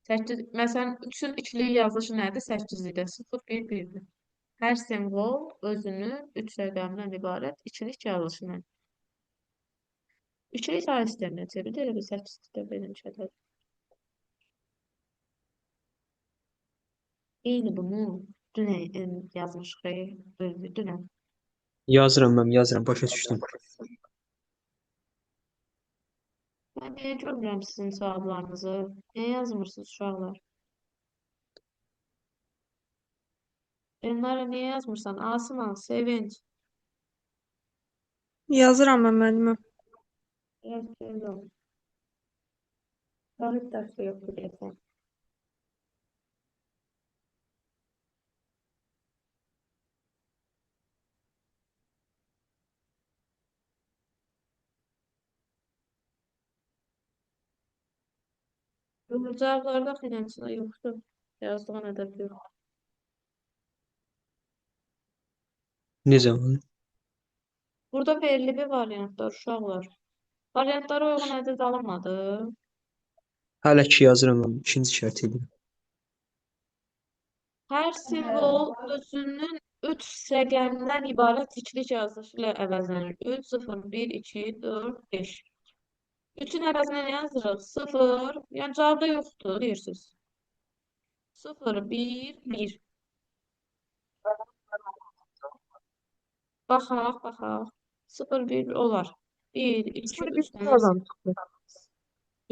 8, məsələn, 3-ün ikilik yazılışı nədir? 8-likdə 0, 1, 1-dir. Hər simvol özünün 3 rəqəmdən ibarət ikilik yazılışı ilə. İkilik say sisteminə çevrilir. Elə bir 8-likdə verilmiş ədəd. Eyni bunu dünən yazmışıq. Dünən. Yazıram mən, yazıram, başa düşdüm. Mən niyə görmürəm sizin cavablarınızı? Niyə yazmırsınız uşaqlar? Elnara niyə yazmırsan? Asıman, Sevinç. Yazıram mən müəlliməm. Yazıyorum. Tarih dərsi yoxdur deyəsən. Cavablarda xinançıda yoxdur. Yazdığın ədəb yox. Necə? Burada verilib bir variantlar uşaqlar. Variantlara uyğun ədəd alınmadı. Hələ ki yazıram mən, ikinci şərt edirəm. Hər simvol özünün 3 rəqəmdən ibarət ikilik yazılışı ilə əvəzlənir. 3, 0, 1, 2, 4, 5. 3-ün əvəzinə nə yazırıq? 0, yəni cavabda yoxdur, deyirsiniz. 0, 1, 1. Baxaq. 0, 1 olar. 1, 2, 3-dən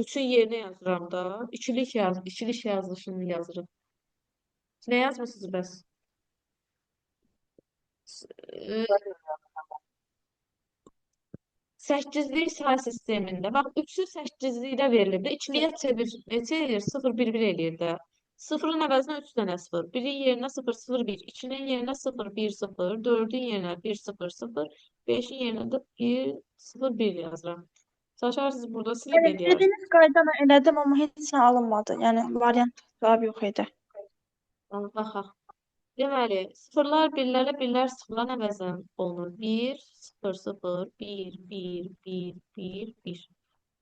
3-ün yerinə yazıram da. İkilik yazılışını yazırıq. Nə yazmısınız bəs? 8-lik say sistemində. Bax, 3-ü 8-likdə verilib də. İkiliyə çevir. Neçə eləyir? 0, 1, 1 eləyir də. 0-ın əvəzinə 3 dənə 0. 1-in yerinə 0, 0, 1. 2-nin yerinə 0, 1, 0. 4-ün yerinə 1, 0, 0. 5-in yerinə də 1, 0, 1 yazıram. Çalışarsınız burada silib Evet, eləyər. dediyiniz qaydana elədim, amma heç nə alınmadı. Yəni variant cavab yox idi. Baxaq. Deməli, sıfırlar birlərlə, birlər sıfırların əvəzən olunur. 1, 0, 0, 1, 1, 1, 1, 1,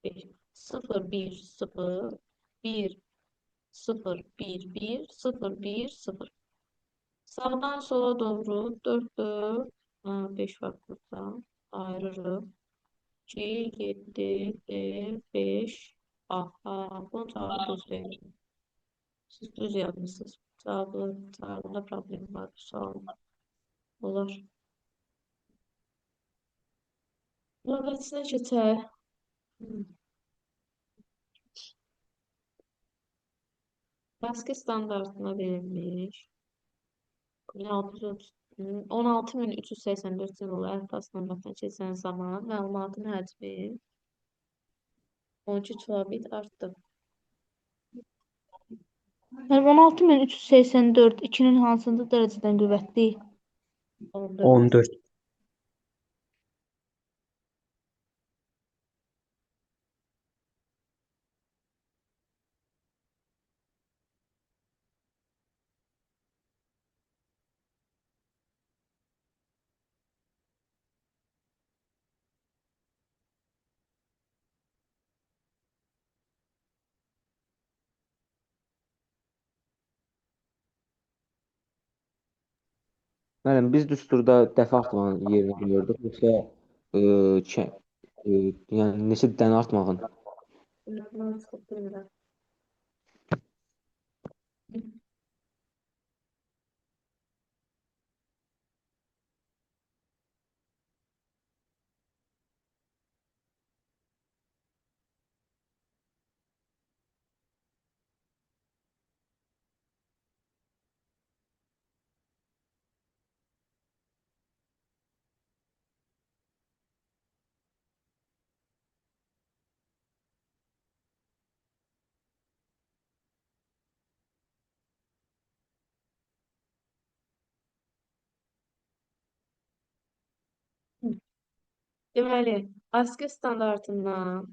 1. 0, 1, 0, 1, 0, 1, 1, 0, 1, 0. Sağdan sola doğru 4, 4, 5 var burada. Ayırırıq. 2, 7, 5, aha, bunun cavabı düz değil. Siz düz yazmışsınız. Cevabında problem var. Sağ olun. Olar. Növbətisinə keçək. Baskı standartına verilmiş. 16.384 simvolu əlifbasına mətn keçən zaman məlumatın həcmi 12 bit artdı. Yəni 16.384 2-nin hansıncı dərəcədən qüvvətli? 14. 14. Müəllim, biz düsturda dəfə artmağın yerini bilirdik, yoxsa e, çə- e, yəni neçə dənə artmağın? Bundan çıxıb bilmirəm. Deməli, ASCII standartından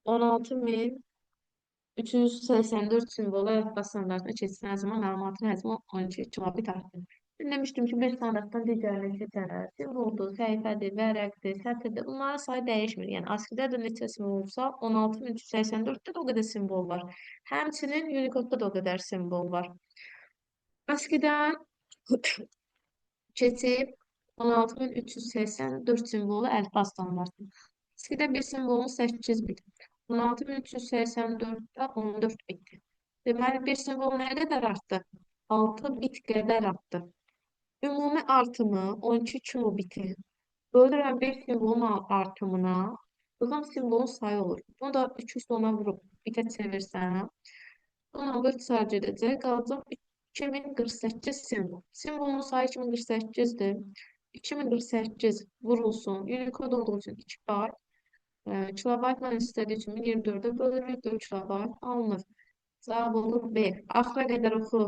16384 simvolu əlifba standartına keçirilən zaman məlumatın həcmi 12 kilobit artdı. Dün demişdim ki, bir standartdan digərinə keçərək simvoldur, səhifədir, vərəqdir, sətirdir. Bunların sayı dəyişmir. Yəni ASCII-də də neçə simvol olsa, 16384-də də o qədər simvol var. Həmçinin Unicode-da da o qədər simvol var. ASCII-dən keçib 16384 simvolu əlifba standartı. ASCII-də bir simvolun 8 bit. 16384-də 14 bitdir. Deməli, bir simvol nə qədər artdı? 6 bit qədər artdı. Ümumi artımı 12 kilobiti bölürəm bir simvolun artımına, bu simvolun sayı olur. Bunu da 210-a vurub bitə çevirsəm, ona 4 sadəcə edəcək, qalacaq 2048 simvol. Simvolun sayı 2048-dir. 2048 vurulsun. Unicode olduğu üçün 2 byte. Kilobaytla istədiyi üçün 1024-ə bölürük, 4 kilobayt alınır. Cavab olur B. Axıra qədər oxu.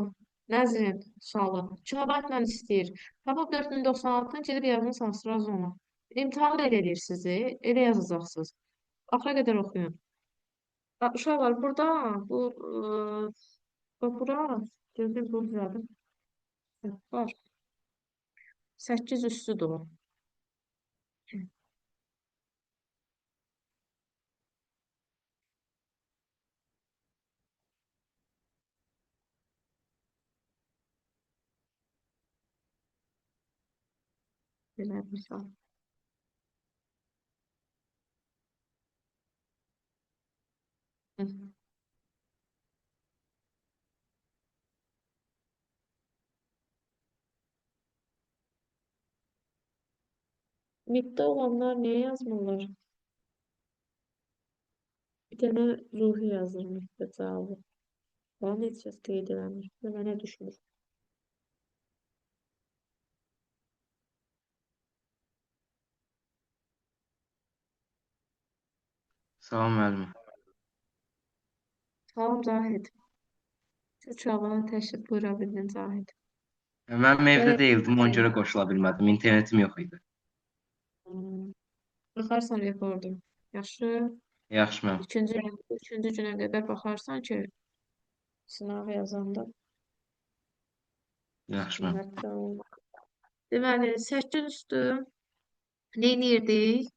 Nəzrin sualı. Kilobaytla istəyir. Tapıb 4096-ın gedib yazını sansıraz onu. İmtahan elə edir sizi. Elə yazacaqsınız. Axıra qədər oxuyun. Uşaqlar, burada bura gözüm bu düzəldim. Var. 8 üstüdür o. Belə misal. Hı. Middə olanlar niyə yazmırlar? Bir dənə ruhi yazır middə cavabı. Bana heç kəs qeyd eləmir. Və mənə düşmür. Salam müəllim. Salam Zahid. Şu çabana təşrif buyura bildin Zahid. Mən evdə Gərək deyildim, ona görə qoşula bilmədim. İnternetim yox idi. Baxarsan rekordu. Yaxşı. Yaxşı müəllim. Üçüncü günə qədər baxarsan ki, sınav yazanda. Yaxşı müəllim. Deməli, 8 üstü neynirdik?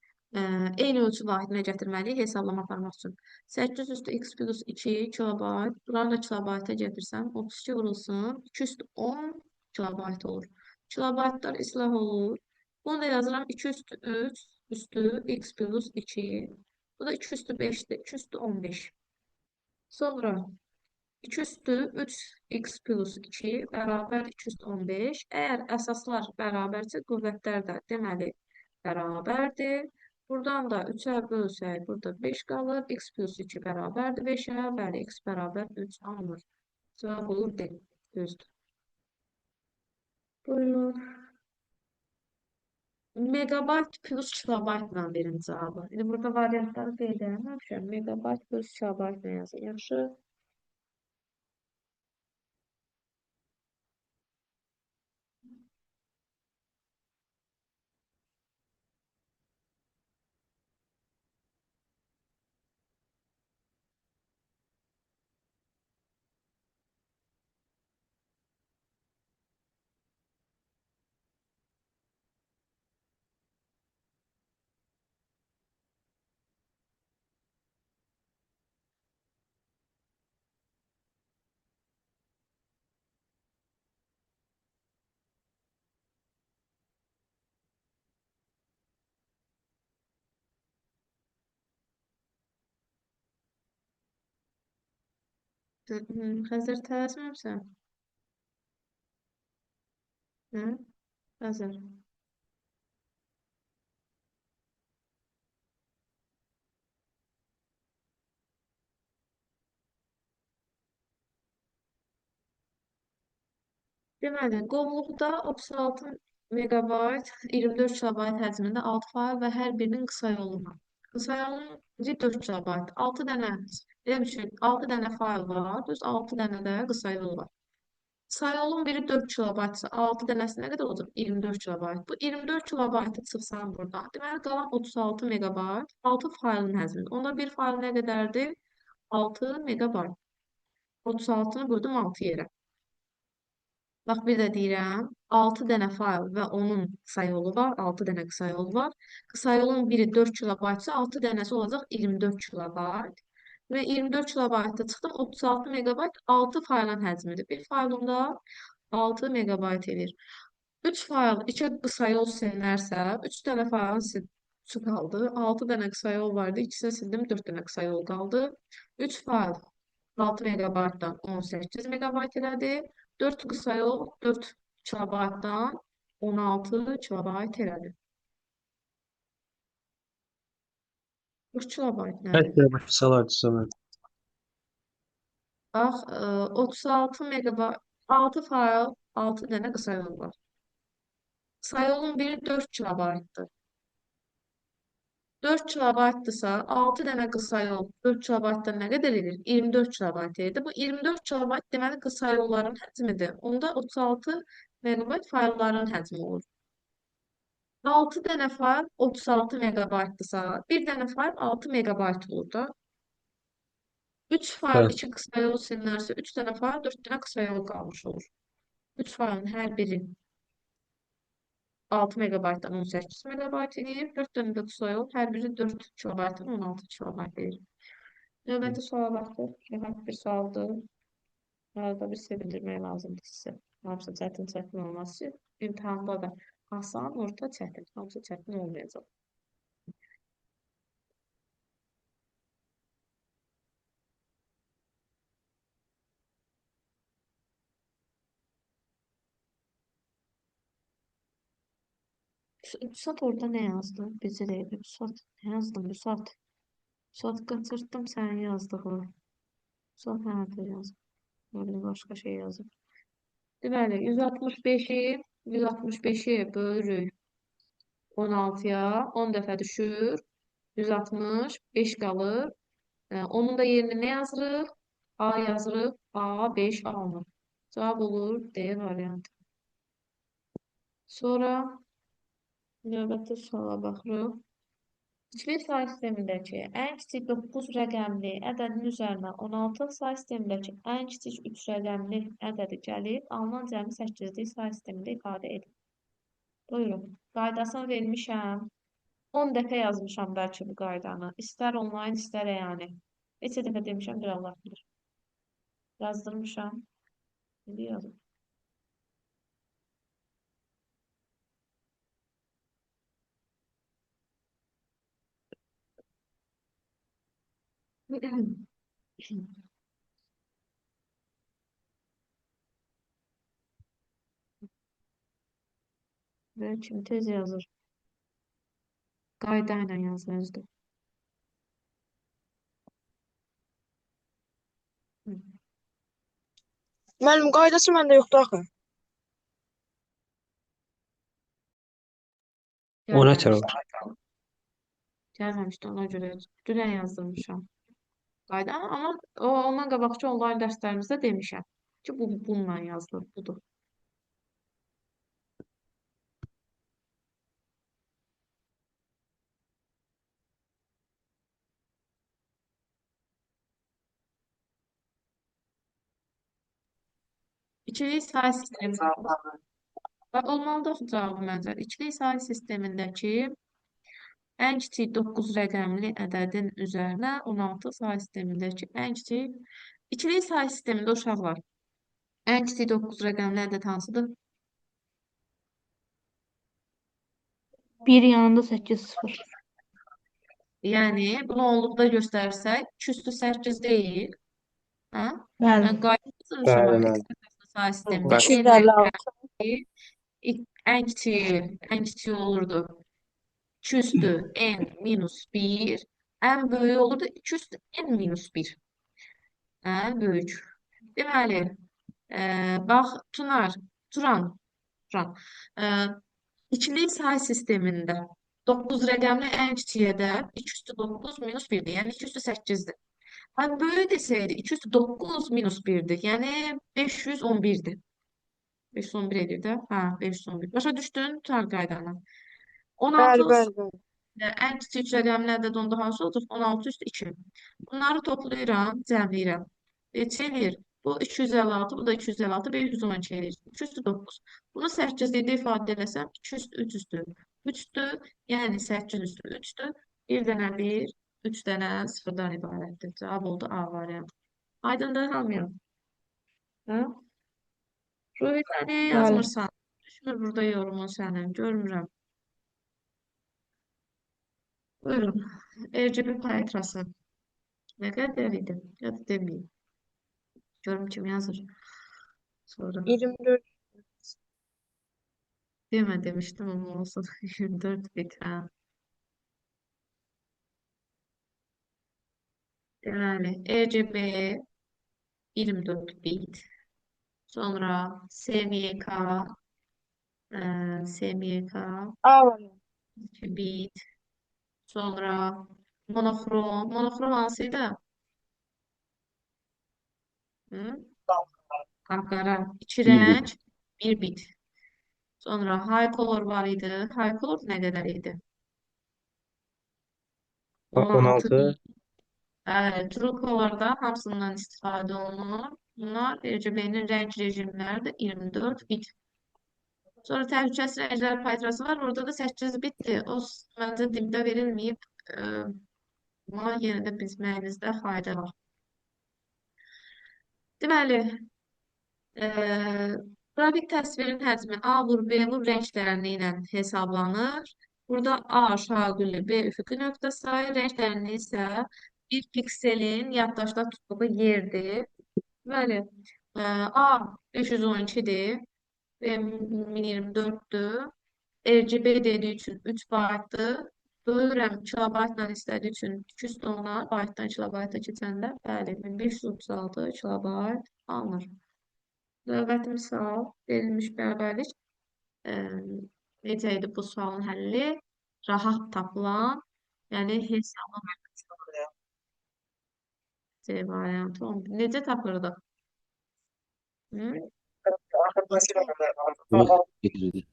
Eyni ölçü vahidinə gətirməliyik hesablama aparmaq üçün. 8 üstü x plus 2 kilobayt. Bunları da kilobayta gətirsəm, 32 vurulsun. 2 üstü 10 kilobayt olur. Kilobaytlar islah olur. Bunu da yazıram 2 üstü 3 üstü x plus 2. Bu da 2 üstü 5'dir. 2 üstü 15. Sonra 2 üstü 3x plus 2 bərabər 215. Əgər əsaslar bərabərsə, qüvvətlər də deməli bərabərdir. Buradan da 3'ə bölsək, burada 5 qalır. X plus 2 bərabərdir 5'ə. Bəli, x bərabər 3 alınır. Cavab olur D. Düzdür. Buyurun. Megabayt plus kilobaytla verin cavabı. İndi burada variantları qeyd eləməmişəm. Megabayt plus kilobaytla yazın. Yaxşı. Xəzər tələsməmsən? Hə? Xəzər. Deməli, qovluqda 36 megabayt, 24 kilobayt həcmində 6 fayl və hər birinin qısa yolu var. Qısa yolun biri 4 kilobayt. 6 dənə, elə bir şey, 6 dənə fayl var, düz 6 dənə də qısa yolu var. Qısa yolun biri 4 kilobaytsa 6 dənəsi nə qədər olacaq? 24 kilobayt. Bu 24 kilobaytı çıxsan buradan. Deməli, qalan 36 megabayt 6 faylın həcmidir. Onda bir fayl nə qədərdir? 6 megabayt. 36-nı vurdum 6 yerə. Bax, bir də deyirəm, 6 dənə fayl və onun qısa yolu var, 6 dənə qısa yolu var. Qısa yolun biri 4 kilobaytsa, 6 dənəsi olacaq 24 kilobayt. Və 24 kilobaytda çıxdım, 36 megabayt 6 faylın həcmidir. Bir faylında 6 megabayt edir. 3 fayl, 2 qısa yol silinərsə, 3 dənə faylın su qaldı. 6 dənə qısa yol vardı, ikisini sildim, 4 dənə qısa yol qaldı. 3 fayl 6 megabaytdan 18 megabayt elədi. 4 qısa yol 4 kilobaytdan 16 kilobayt elədi. 40 kilobayt nədir? Kaç başa salardı sonra? Bax, 36 megabayt, 6 fayl, 6 dənə qısa yol var. Qısa yolun biri 4 kilobaytdır. 4 kilobaytdırsa, 6 dənə qısa yol 4 kilobaytdan nə qədər edir? 24 kilobayt edir. Bu 24 kilobayt deməli qısa yolların həcmidir. Onda 36 megabayt faylların həcmi olur. 6 dənə fayl 36 megabaytdırsa, bir dənə fayl 6 megabayt olur da. 3 fayl, Evet. 2 qısa yol silinərsə, 3 dənə fayl, 4 dənə qısa yol qalmış olur. 3 faylın hər biri 6 megabaytdan 18 megabayt edir. 4 dənə də qısa yol, hər biri 4 kilobaytdan 16 kilobayt edir. Növbəti suala baxdıq. Rahat bir sualdır. Arada bir sevindirmək lazımdır sizə. Hamısı çətin olması. İmtahanda da asan, orta, çətin. Hamısı çətin olmayacaq. Büsat orada ne yazdı? Bizi de Büsat. Ne yazdım Büsat? Büsat kaçırttım sen yazdığını. Büsat nerede yazdı? Böyle başka şey yazdı. Deməli, 165'i bölürük 16'ya 10 dəfə düşür. 165 qalır. Onun da yerine ne yazırıq? A yazırıq. A 5 alınır. Cavab olur D variantı. Sonra növbəti suala baxırıq. İkili say sistemindəki ən kiçik 9 rəqəmli ədədin üzərinə 16 say sistemindəki ən kiçik 3 rəqəmli ədədi gəlib, alınan cəmi 8-lik say sistemində ifadə edilir. Buyurun, qaydasını vermişəm. 10 dəfə yazmışam bəlkə bu qaydanı. İstər online, istər yəni. Neçə dəfə demişəm, bir Allah bilir. Yazdırmışam. İndi yazım. Ve kim tez yazır? Qaydayla yazır özdə. Müəllim, qaydası məndə yoxdur axı. O ne tər var? Gəlməmişdi, ona görə dünən yazdırmışam. Qayda, amma ondan qabaqçı onlayn dərslərimizdə demişəm ki, bununla yazılır, budur. İkili say sistemi. Olmalıdır axı cavabı məncə. İkili say sistemindəki ən kiçik 9 rəqəmli ədədin üzərinə 16 say sistemindəki ən kiçik ikili say sistemində uşaqlar. Ən kiçik 9 rəqəmli ədəd hansıdır? 1 yanında 8 0. Yəni bunu onluqda göstərsək 2 üstü 8 deyil. Hə? Bəli. Yəni qaydasını Bəli, uşaqlar bəli. x əsaslı sayı sistemində n 256. ən kiçiyi olurdu 2 üstü n minus 1, ən böyüyü olurdu 2 üstü n minus 1. Ən böyük. Deməli, bax, Turan, ikili say sistemində 9 rəqəmli ən kiçiyə də 2 üstü 9 minus 1-dir, yəni 2 üstü 8-dir. Hani böyük desəydi 2 üstü 9 minus 1'dir. Yəni 511'dir. 511 edir də. Hə, 511. Başa düşdün tutar qaydanı. 16 Bəli, bəli, bəli. ən kiçik üç rəqəmli ədəd onda hansı olacaq? 16 üstü 2. Bunları toplayıram, cəmləyirəm. Çevir. Bu 256, bu da 256, 512 edir. 2 üstü 9. Bunu 8 ilə ifadə eləsəm 2 üstü 3 üstü 3'dür. Yəni 8 üstü 3'dür. Bir dənə 1, 3 dənə 0-dan ibarətdir. Cavab oldu A variantı. Aydındır hamıya. Hə? Ruhi sən niyə Bəli. yazmırsan? Düşmür burada yorumun sənin. Görmürəm. Buyurun. RGB palitrası. Nə qədər idi? Ya da deməyim. Görüm kim yazır. Sonra 24 demə demiştim ama olsun. 24 bit. Ha. Deməli, RGB 24 bit. Sonra SMYK SMYK A variantı. 2 bit. Sonra monokrom. Monokrom hansıydı? Hı? Qapqara. 2 1 bit. renk 1 bit. Sonra high color var idi. High color nə qədər idi? 16 16. bit. True color'da hamısından istifadə olunur. Bunlar RGB'nin renk rejimləri də 24 bit. Sonra təhlükəsiz rənglər palitrası var. Orada da 8 bitdir. O məncə dibdə verilməyib. Amma yenə də bilməyinizdə fayda var. Deməli, qrafik təsvirin həcmi A vur B vur rənglərini ilə hesablanır. Burada A şagülü, B üfüqi nöqtə sayı, rənglərini isə bir pikselin yaddaşda tutduğu yerdir. Deməli, A 512'dir, B 1024'dür. RGB dediği için 3 baytdır. Bölürəm kilobaytla istədiyi üçün 200 tona baytdan kilobayta keçəndə, bəli, 1536 kilobayt alınır. Növbəti misal, verilmiş bərabərlik. Necə idi bu sualın həlli? Rahat tapılan, yəni hesabla C variantı 11. Necə tapırdıq? Hı? Bunu getirdik.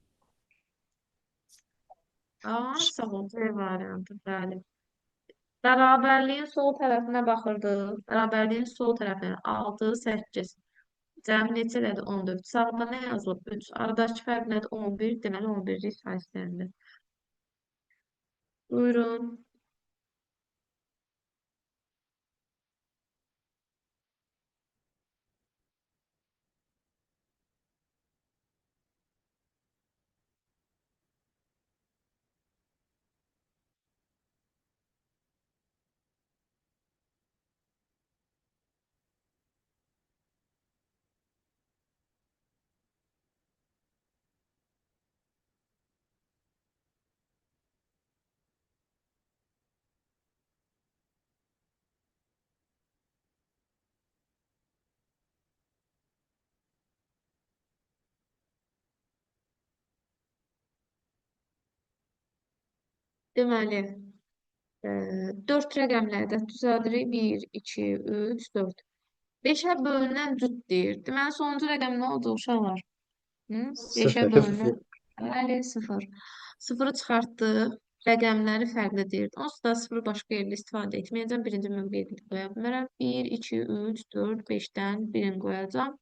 Sağ ol, C variantı, bəli. Bərabərliyin sol tərəfinə baxırdıq. Bərabərliyin sol tərəfinə 6, 8. Cəmi neçə elədi? 14. Sağda nə yazılıb? 3. Aradakı fərq nədir? 11. Deməli 11'lik say sistemidir. Buyurun. Deməli, 4 rəqəmli ədəd düzəldirik. 1, 2, 3, 4. 5'ə bölünən cüt deyir. Deməli, sonuncu rəqəm nə oldu uşaqlar? 5'ə 0. bölünən, bəli, 0. 0'ı çıxartdıq. Rəqəmləri fərqli deyir. Onsuz da 0'ı başqa yerdə istifadə etməyəcəm. Birinci mövqeyə qoya bilmərəm. 1, 2, 3, 4, 5'dən birini qoyacağım.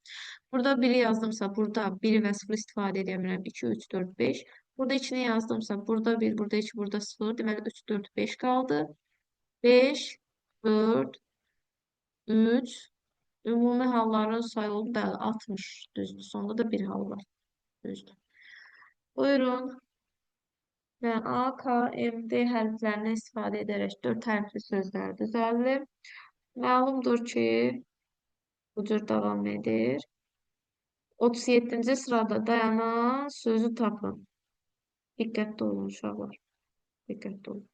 Burada 1'i yazdımsa, burada 1'i və 0'ı istifadə edə bilmərəm. 2, 3, 4, 5. Burada 2'ni yazdımsa, burada 1, burada 2, burada 0. Deməli, 3, 4, 5 qaldı. 5, 4, 3. Ümumi halların sayı oldu. Bəli, 60 düzdür. Sonda da bir hal var. Düzdür. Buyurun. Və A, K, M, D hərflərini istifadə edərək 4 hərfli sözlər düzəldir. Məlumdur ki, Bu cür davam edir. 37-ci sırada dayanan sözü tapın. Diqqətli olun uşaqlar. Diqqətli olun.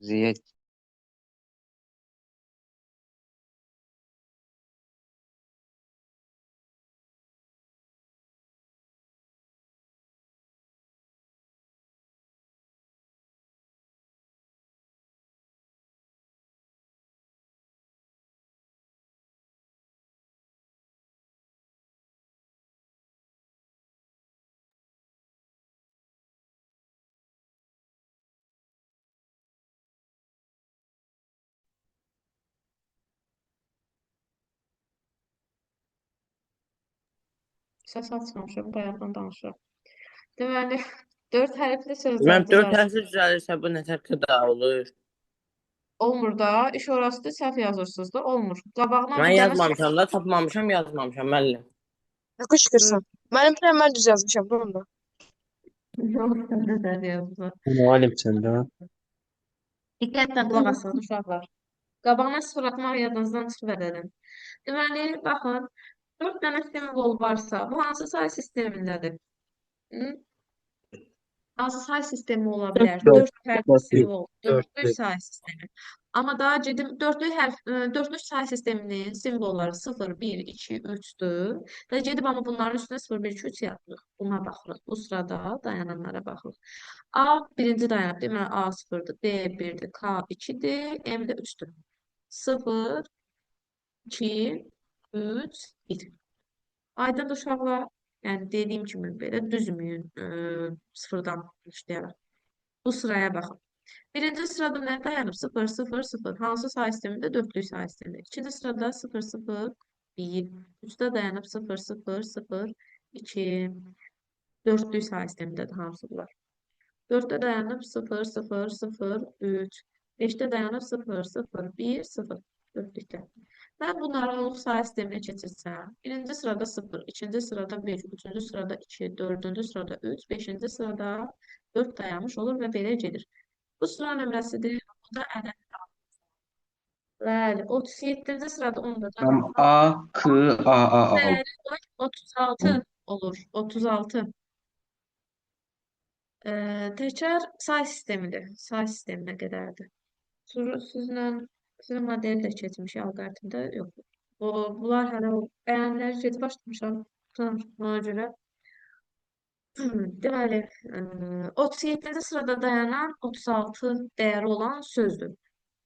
Ziya Səs açmamışam, bayaqdan danışıram. Deməli, 4 hərfli sözlər Mən 4 düzəltdim. hərfli düzəlirsə bu nətər qıda olur? Olmur da, iş orasıdır, səhv yazırsınız da, olmur. Qabağına Mən bir dənə yazmamışam da, tapmamışam, yazmamışam müəllim. Ne kışkırsan. Benimkine ben düz yazmışım bunu da. yox, sən də səhv yazırsan. Müəllimsən də. Diqqətlə qulaq asın uşaqlar. Qabağına sıfır atmaq yadınızdan çıxıb edin. Deməli, baxın, 4 dənə simvol varsa, bu hansı say sistemindədir? Hı? Hansı say sistemi ola bilər? 4 fərqli simvol, dörtlük say sistemi. Amma daha ciddi dörtlük say sisteminin simvolları 0, 1, 2, 3'dür. Və gedib amma bunların üstünə 0, 1, 2, 3 yazırıq. Buna baxırıq. Bu sırada dayananlara baxırıq. A birinci dayanıb, deməli A 0'dır, B 1'dir, K 2'dir, M də 3'dür. 0, 2, 3, 1. Aydın uşaqlar, yəni dediyim kimi belə düzməyin sıfırdan başlayaraq. Bu sıraya baxın. Birinci sırada nə dayanıb? 0, 0, 0. Hansı say sistemində? Dörtlük say sistemi. İkinci sırada 0, 0, 1. Üçdə dayanıb 0, 0, 0, 2. Dörtlük say sistemindədir hamısı bunlar. 4'te dayanıb 0, 0, 0, 3. 5'te dayanıb 0, 0, 1, 0. Dörtlükdə. Ben bunları onluq say sisteminə keçirsəm, birinci sırada 0, ikinci sırada 1, üçüncü sırada 2, dördüncü sırada 3, beşinci sırada 4 dayanmış olur və belə gedir. Bu sıra nömrəsidir. Bu da ədəd. Bəli, 37-ci sırada onda Tam A, K, A al. 36 olur. 36. Təkrar say sistemidir. Say sisteminə qədərdir. Sonra sizin modeli də keçmiş alqoritmdə yox. Bunlar hələ o bəyənləri gedib başlamışam. Ona görə. Deməli, 37-ci sırada dayanan 36 dəyəri olan sözdür.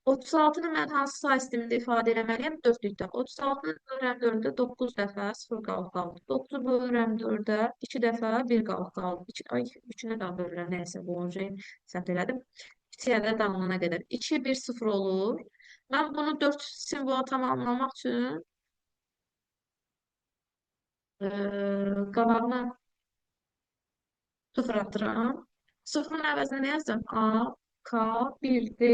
36-nı mən hansı say sistemində ifadə eləməliyəm? Dörtlükdə. 36-nı bölürəm 4-də 9 dəfə 0 qalıb qaldı. 9-u bölürəm 4-də 2 dəfə 1 qalıb qaldı. Ay, 3-ünə də bölürəm, nəysə, bu onca səhv elədim. İçəridə damlana qədər. 2, 1, 0 olur. Mən bunu 4 simvola tamamlamaq üçün qabağına 0 atıram. 0'ın əvəzinə nə yazacağım? A, K, 1, D,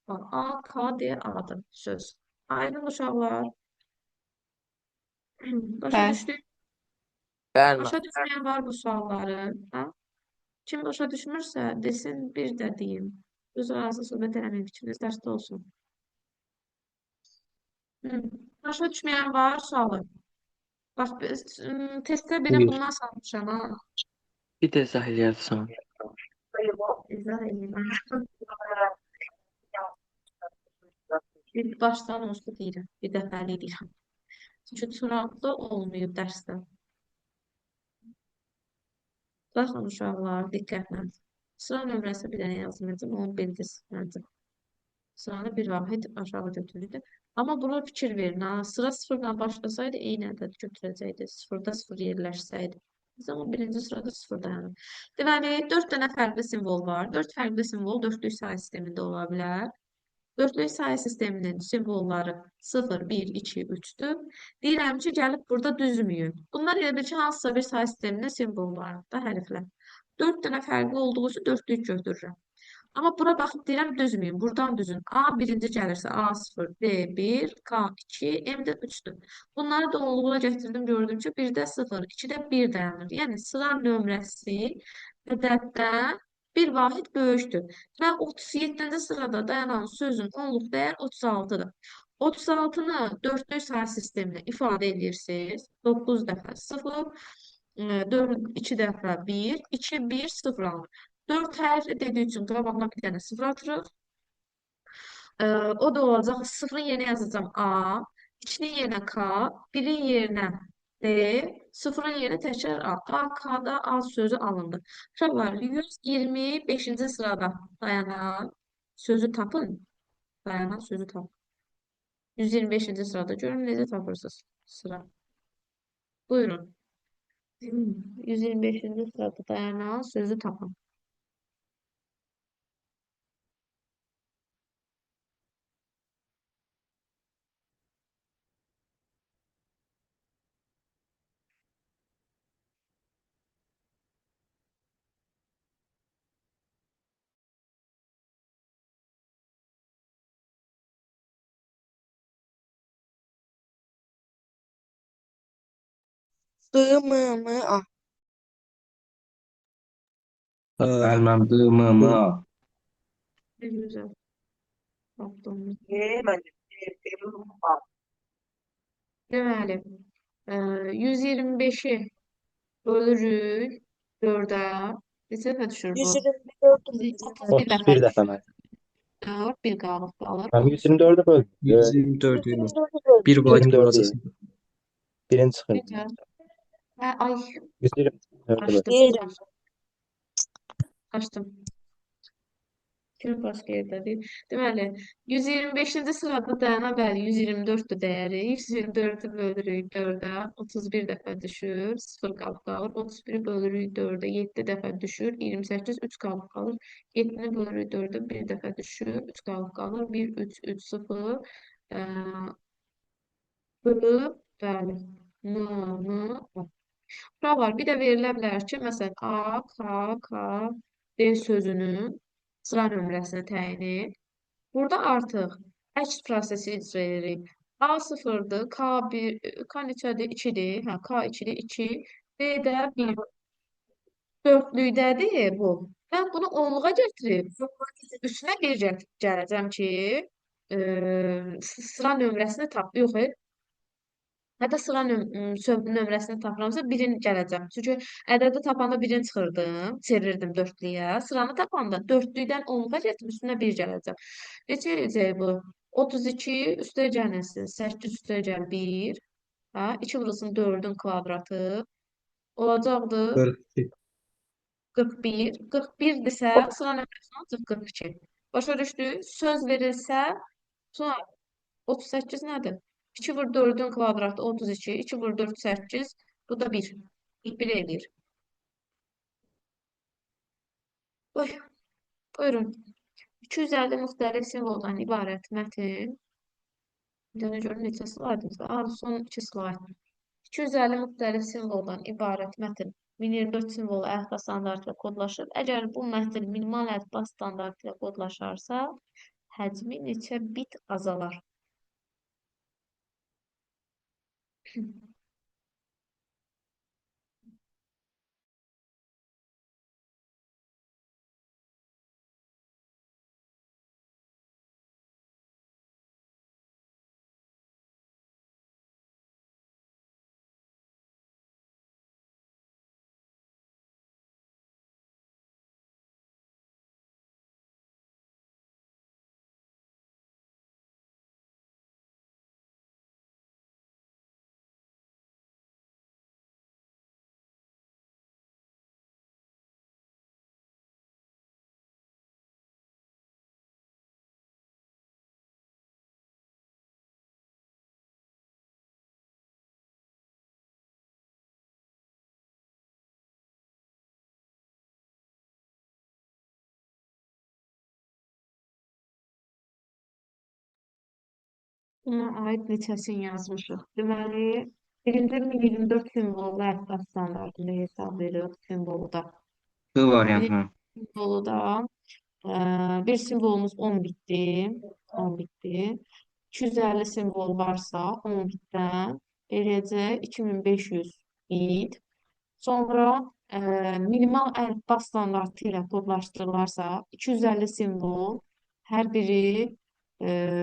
A, K, D, A'dır söz. Aydın uşaqlar. Başa Bəli. düşdük. Bəli. Başa düşməyən var bu sualları. Ha? Kim başa düşmürsə, desin bir də deyim. Öz arası söhbət eləməyin, fikriniz dərsdə olsun. Başa düşməyən var sualı. Bax, testdə belə Buyur. bundan salmışam, ha. Bir də izah eləyərsən. İzah edeyim. Bir başdan olsa deyirəm. Bir dəfəlik deyirəm. Çünki turaqda olmuyor dərsdə. Baxın uşaqlar, diqqətlə. Sıra nömrəsi bir dənə yazmayacağım, onu bildirsin. Sıranı bir vahid aşağı götürüldü. Amma buna fikir verin. Ha. Sıra sıfırdan başlasaydı eyni ədəd götürəcəkdi. Sıfırda sıfır yerləşsəydi. Amma birinci sırada sıfır dayanır. Deməli, 4 dənə fərqli simvol var. 4 fərqli simvol dörtlük sayı sistemində ola bilər. Dörtlük sayı sisteminin simvolları 0, 1, 2, 3'dür. Deyirəm ki, gəlib burada düzmüyün. Bunlar elə bir ki, hansısa bir sayı sisteminin simvollarıdır da hərflər. 4 dənə fərqli olduğu üçün dörtlük götürürəm. Amma bura baxıb deyirəm düzmüyün. Buradan düzün. A birinci gəlirsə A0, B1, K2, M də 3'dür. Bunları doğruluğuna gətirdim, gördüm ki, 1-də 0, 2-də 1 dayanır. Yəni sıra nömrəsi ədəddən bir vahid böyükdür. Və 37-ci sırada dayanan sözün onluq dəyər 36-dır. 36-nı dörtlük sayı sisteminə ifadə edirsiniz. 9 dəfə 0, 2 dəfə 1, 2, 1, 0 alır. 4 hərf dediği üçün qabağına bir dənə 0 atırıq. O da olacaq 0'ın yerinə yazacağım A, 2'nin yerinə K, 1'in yerinə D, 0'ın yerinə təkrar A. A, K'da A sözü alındı. Uşaqlar 125-ci sırada dayanan sözü tapın. Dayanan sözü tapın. 125-ci sırada görün necə tapırsınız sıra. Buyurun. 125-ci sırada dayanan sözü tapın. D, M, M, A. Gəlməm, D, M, M, A. Ne güzel. Tapdığımız. Deməli, 125'i bölürük 4'ə. Neçə dəfə düşür bu? 124'ü 31 dəfə 31 dəfə düşür. mən. 1 qalıq qalır. Mən 124-ü böldüm. 124 ilə. 124'ü 1 vahid 24 qalacaq. birinci çıxır. Necə? Hə, ay, 124-ü böldüm. qaçdım. Qaçdım. Fikrim başqa yerdədir. Deməli, 125-ci sırada dayana bəli 124-dür dəyəri. 124-ü bölürük 4-ə, 31 dəfə düşür, 0 qalıb qalır. 31-i bölürük 4-ə, 7 dəfə düşür, 28, 3 qalıb qalır. 7-ni bölürük 4-ə, 1 dəfə düşür, 3 qalıb qalır. 1, 3, 3, 0. Bölüb, bəli. N, N, O. Bura var. Bir də verilə bilər ki, məsələn, A, K, K, D sözünün sıra nömrəsini təyin et. Burada artıq əks prosesi icra edirik. A sıfırdır, K1, K neçədir? 2-dir. Hə, K 2-dir, 2. D də 1. Dörtlükdədir bu. Mən bunu onluğa gətirib, üstünə 1 gələcəm ki, sıra nömrəsini tap. Yox, hətta sıra nömrəsini tapıramsa 1-in gələcəm. Çünki ədədi tapanda 1-in çıxırdım, çevirirdim dörtlüyə. Sıranı tapanda dörtlükdən onluğa gətirib üstünə 1 gələcəm. Neçə eləyəcək bu? 32 üstəgəl nəsil, 8 üstəgəl 1. Hə, 2 vurulsun 4-ün kvadratı. Olacaqdır 42. 41. 41-dirsə sıra nömrəsi olacaq 42. Başa düşdük? Söz verilsə, sonra 38 nədir? 2 vur 4'ün kvadratı 32. 2 vur 4 8. Bu da 1. 1 eləyir. Buyurun. 250 müxtəlif simvoldan ibarət mətn. Bir dənə görün neçə slaydımızda. Son 2 slayd. 250 müxtəlif simvoldan ibarət mətn 1024 simvol əlifba standartı ilə kodlaşır. Əgər bu mətn minimal əlifba standartı ilə kodlaşarsa, həcmi neçə bit azalar? Buna aid neçəsini yazmışıq. Deməli, birinci 1024 simvollu əlifba standartında hesablayırıq simvolu da. B variantı. Simvolu da bir simvolumuz 10 bitdi. 10 bitdi. 250 simvol varsa 10 bitdən eləyəcək 2500 bit. Sonra minimal əlifba standartı ilə kodlaşdırılarsa 250 simvol hər biri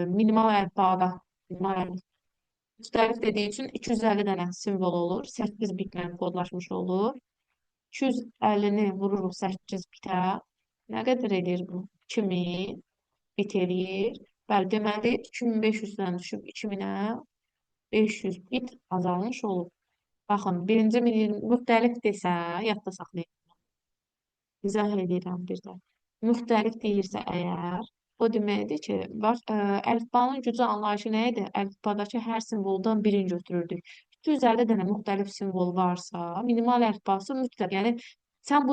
minimal əlifbada müxtəlif dediyi üçün 250 dənə simvol olur. 8 bitlə kodlaşmış olur. 250-ni vururuq 8 bitə. Nə qədər edir bu? 2000 bit eləyir. Bəli, deməli 2500-dən düşüb 2000-ə 500 bit azalmış olur. Baxın, birinci müxtəlif desə, yadda saxlayın. İzah edirəm bir də. Müxtəlif deyirsə əgər, o deməkdir ki, əlifbanın gücü anlayışı nə idi? Əlifbadakı hər simvoldan birini götürürdük. 250 dənə müxtəlif simvol varsa, minimal əlifbası mütləq. Yəni sən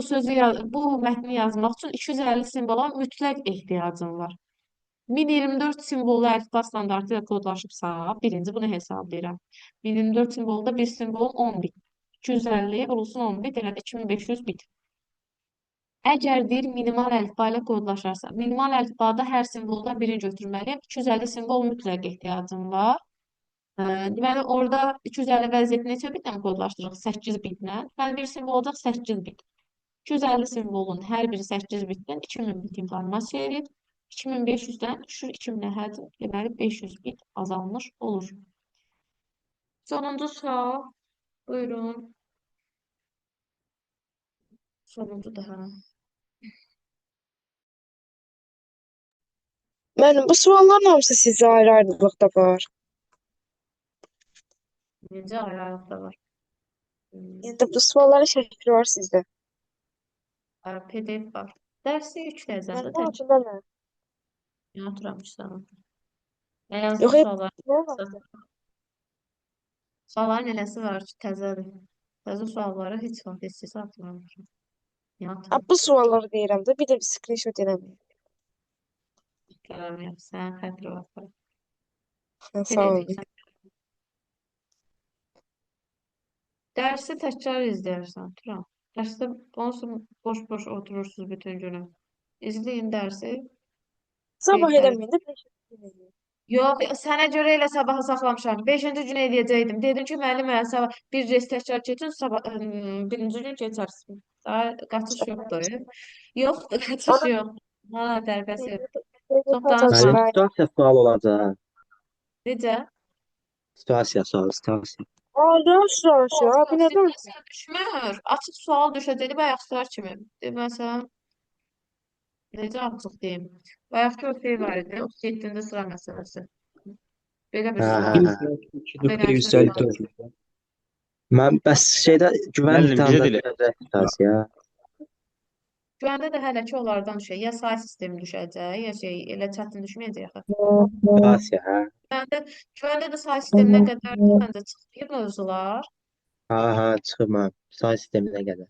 bu mətni yazmaq üçün 250 simvola mütləq ehtiyacın var. 1024 simvollu əlifba standartı ilə kodlaşıbsa, birinci bunu hesablayıram. 1024 simvolda bir simvol 10 bit. 250 vurulsun 10 bit, elədi 2500 bit. Əgər deyir minimal əlifba ilə kodlaşarsa, minimal əlifbada hər simvoldan birini götürməliyəm. 250 simvol mütləq ehtiyacım var. Deməli, orada 250 vəziyyəti neçə bitlə kodlaşdırırıq? 8 bitlə. Deməli, bir simvol olacaq 8 bit. 250 simvolun hər biri 8 bitdən 2000 bit informasiya edir. 2500-dən düşür 2000-ə həcm. Deməli, 500 bit azalmış olur. Sonuncu sual. Buyurun. Sonuncu daha. Müəllim, bu sualların hamısı sizdə ayrı-ayrılıqda var. Necə ayrılıqda var? Yəni bu sualların şəkli var sizdə. PDF var. Dərsi yükləyəcəm də Mənim tək altında nə? oturmuşsan. Yox, hep nə var? Sualların eləsi var ki, təzədir. Təzə sualları heç vaxt heç atmamışam. Ha, bu sualları deyirəm də, bir də bir screenshot eləməyim. Qələmi yapsan, xətri var. Sağ olun. Dərsi təkrar izləyərsən, Turan. Dərsdə onsuz boş-boş oturursunuz bütün günü. İzləyin dərsi. Sabah Qeydlər- eləməyin də, 5 gün eləyin. Yox, sənə görə elə sabaha saxlamışam. 5-ci gün eləyəcəkdim. Dedim ki, müəllim, mən sabah bir rest təkrar keçin, sabah birinci gün keçərsin. Daha qaçış yoxdur. Yoxdur, qaçış yoxdur. Valla dərbəsi yoxdur. Çox danışma. Müəllim, situasiya sual olacaq. Necə? Situasiya sual, situasiya. Yavaş, abi nədən? Situasiya düşmür. Açıq sual düşəcəkdi bayaqlar kimi. Məsələn, necə açıq deyim? Bayaqki o şey var idi, 37-ci sıra məsələsi. Belə bir Hə, sual. hə, hə. 2.154. Mən bəs şeydə güvən Müəllim, bizə imtahanında də elə. düşəcək situasiya. Güvəndə də hələ ki onlardan düşək. Ya say sistemi düşəcək, ya elə çətin düşməyəcək axı. Situasiya, hə. Güvəndə də say sisteminə qədər məncə çıxdı mövzular. Ha, ha, çıxıb mən. Say sisteminə qədər.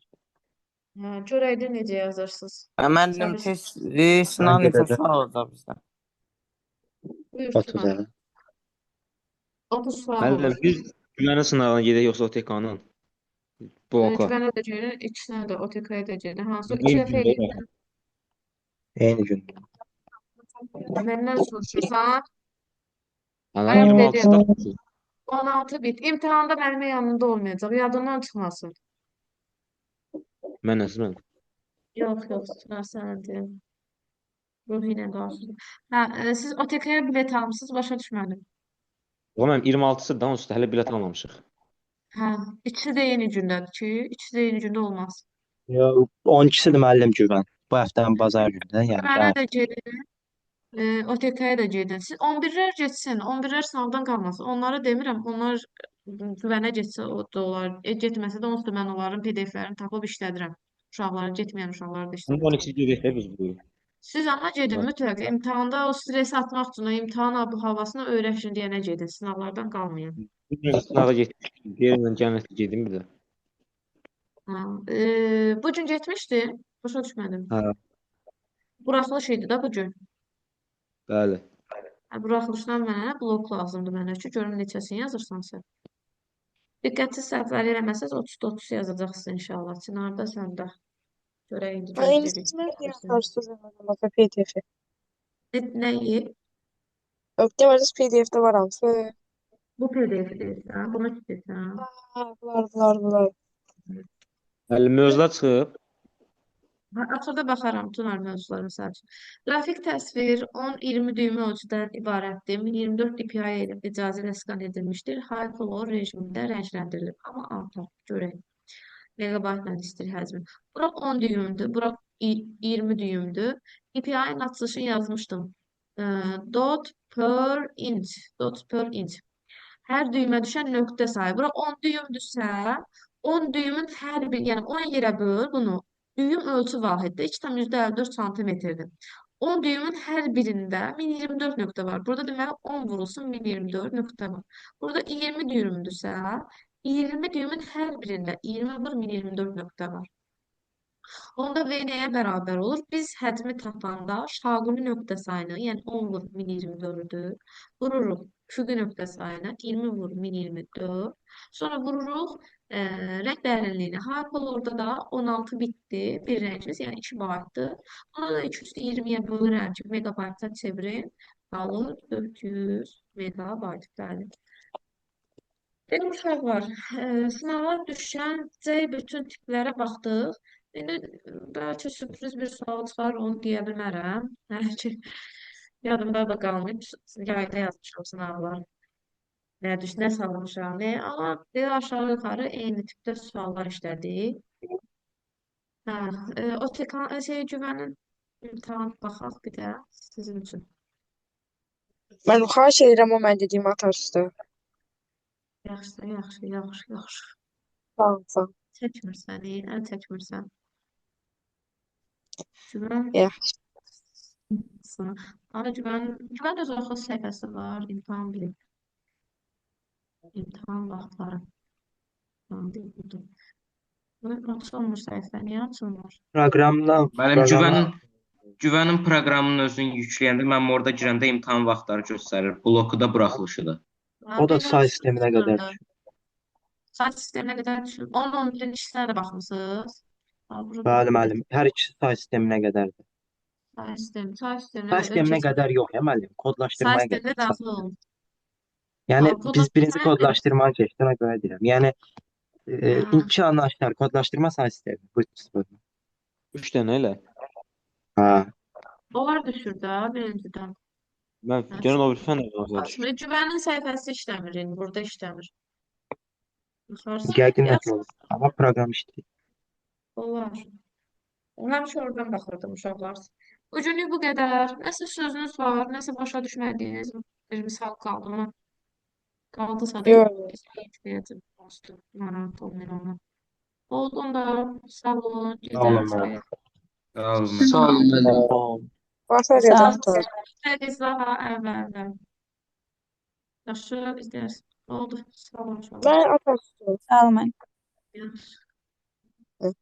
Hə, görəydə necə yazırsınız. Müəllim, sınav Mən neçə gedəcəm. sual olacaq bizdən? Buyur 30 Turan. hə. 30 sual Müəllim, olur. biz güvənə sınavına gedək yoxsa OTK-nın? Bu oka. Güvənə də gedir, ikisinə də OTK-ya da gedir. Hansı o iki Eyni dəfə gündə eləyir. Eyni gün. Məndən soruşursan, Ana Ayaq 26-da. 16 bit. İmtahanda mənim yanımda olmayacaq. Yadından çıxmasın. Mən nəsmən? Yox, Turan sənə deyim. Ruhi ilə qalsın. Hə, siz OTK-ya bilet almışsınız, başa düşmədim. O mənim 26-sı da onsuz da hələ bilet almamışıq. Hə, ikisi də eyni gündədir ki, ikisi də eyni gündə olmaz. Yox, 12-sidir müəllim güvən. Bu həftənin bazar günündə, yəni Güvənə gəl. də gedin, OTK-ya da gedin. Siz 11-lər getsin, 11-lər sınavdan qalmasın. Onları demirəm, onlar güvənə getsə o da olar. Getməsə də onsuz da mən onların PDF-lərini tapıb işlədirəm. Uşaqları, getməyən uşaqları da Bunu işlədirəm. 12-ci gedək biz bu. Siz amma gedin Bəs. mütləq imtahanda o stresi atmaq üçün, o imtahan abu-havasını öyrəşin deyənə gedin, sınavlardan qalmayın. Bu gün sınava getdik. Deyirəm gəlməsə gedim bir də. Ha, bu gün getmişdi, başa düşmədim. Hə, Buraxılış idi da bu gün. bəli. Buraxılışdan mənə blok lazımdır mənə ki, görüm neçəsini yazırsan sən. Diqqətsiz səhvləri eləməsəz 30-da 30 yazacaqsın inşallah. Çınarda səndə. Görək indi Ay, gözləyirik. siz mən atarsınız ama PDF-i. Nəyi? Öptəməz PDF-də var hamısı. Bu PDF-i deyirsən, bunu istəyirsən. Ha, bunlar. Müəllim mövzular çıxıb. Axırda baxaram Tunar mövzuları məsəl üçün. Qrafik təsvir 10-20 düymə ölçüdən ibarətdir. 1024 DPI ilə icazə ilə skan edilmişdir. High color rejimində rəngləndirilir. Amma artar, görək. Megabaytla istəyir həzmi. Bura 10 düyümdür, bura 20 düyümdür. DPI-nin açılışını yazmışdım. Dot per inch. Hər düymə düşən nöqtə sayı. Bura 10 düyümdürsə, 10 düyümün hər bir, yəni 10 yerə böl bunu. Düyüm ölçü vahiddir. 2,54 santimetrdir. 10 düyümün hər birində 1024 nöqtə var. Burada deməli 10 vurulsun 1024 nöqtə var. Burada 20 düyümdürsə, 20 düyümün hər birində 20 vur 1024 nöqtə var. Onda V nəyə bərabər olur? Biz həcmi tapanda şaquli nöqtə sayını, yəni 10 vur 1024-dü, vururuq üfüqi nöqtə sayını, 20 vur 1024, sonra vururuq rəng dərinliyini. Hyperlordda da 16 bitdi bir rəngimiz, yəni 2 baytdır. Buna da 220-yə bölürəm ki, megabaytda çevirin, qalır 400 megabayt. Bəli. Dedim uşaqlar, sınavlar düşən C bütün tiplərə baxdıq. İndi bəlkə sürpriz bir sual çıxar, onu deyə bilmərəm. Ki, yadımda da qalmayıb, yayda yazmışam sınavlar. Nə salmışam, nə? Amma deyə aşağı yuxarı eyni tipdə suallar işlədik. O güvənin imtahan baxaq bir də sizin üçün. Mən xahiş edirəm o mən dediyimi atarsınız. Yaxşı. Sağ ol. Çəkmirsən, əl çəkmirsən. Güvən. Yaxşı. Güvən öz oxu səhifəsi var, imtahan bilir. İmtahan vaxtları. Açılmır səhifə, niyə açılmır? Proqramdan Müəllim, güvənin proqramının özünü yükləyəndə mən orada girəndə imtahan vaxtları göstərir. Bloku da buraxılışıdır. o da say sisteminə qədər düşür. Say sisteminə qədər düşür. Onun ikisine de baxmısınız? Bəli, müəllim. Hər ikisi say sisteminə qədərdir. Say Say sisteminə sisteminə qədər yox ya müəllim, Say kodlaşdırmaya sisteminə qədər. daxil olun. Yəni Aa, biz birinci kodlaşdırmaya kodlaşdırmanı keçdik, ona görə deyirəm. Yəni Ha. iki anlaşlar, kodlaşdırma say sistemi. Bu ikisi. 3 dənə elə. Ha. Onlar düşür də birincidən. Mən gələn o bir fən yazmışam. Aslında güvənin səhifəsi işləmir, indi burada işləmir. Yuxarısı Yəqin yaz. nəsə olur. Amma proqram işləyir. Olar. Həmişə oradan baxırdım uşaqlar. Bugünlük bu qədər. Nəsə sözünüz var, nəsə başa düşmədiyiniz bir misal qaldı mı? Qaldısa da Yox. ehtiyacım olsun. Narahat olmayın ona. Olduğunda sağ olun. Sağ olun, Gecəniz müəllim. xeyir. Sağ olun. Başa Sağ ol. yazarsan. Biz daha əvvəldən. Yaxşı izləyərsin. Oldu. Sağ olun. Mən atarsınız. Sağ olun. Yaxşı. Hı.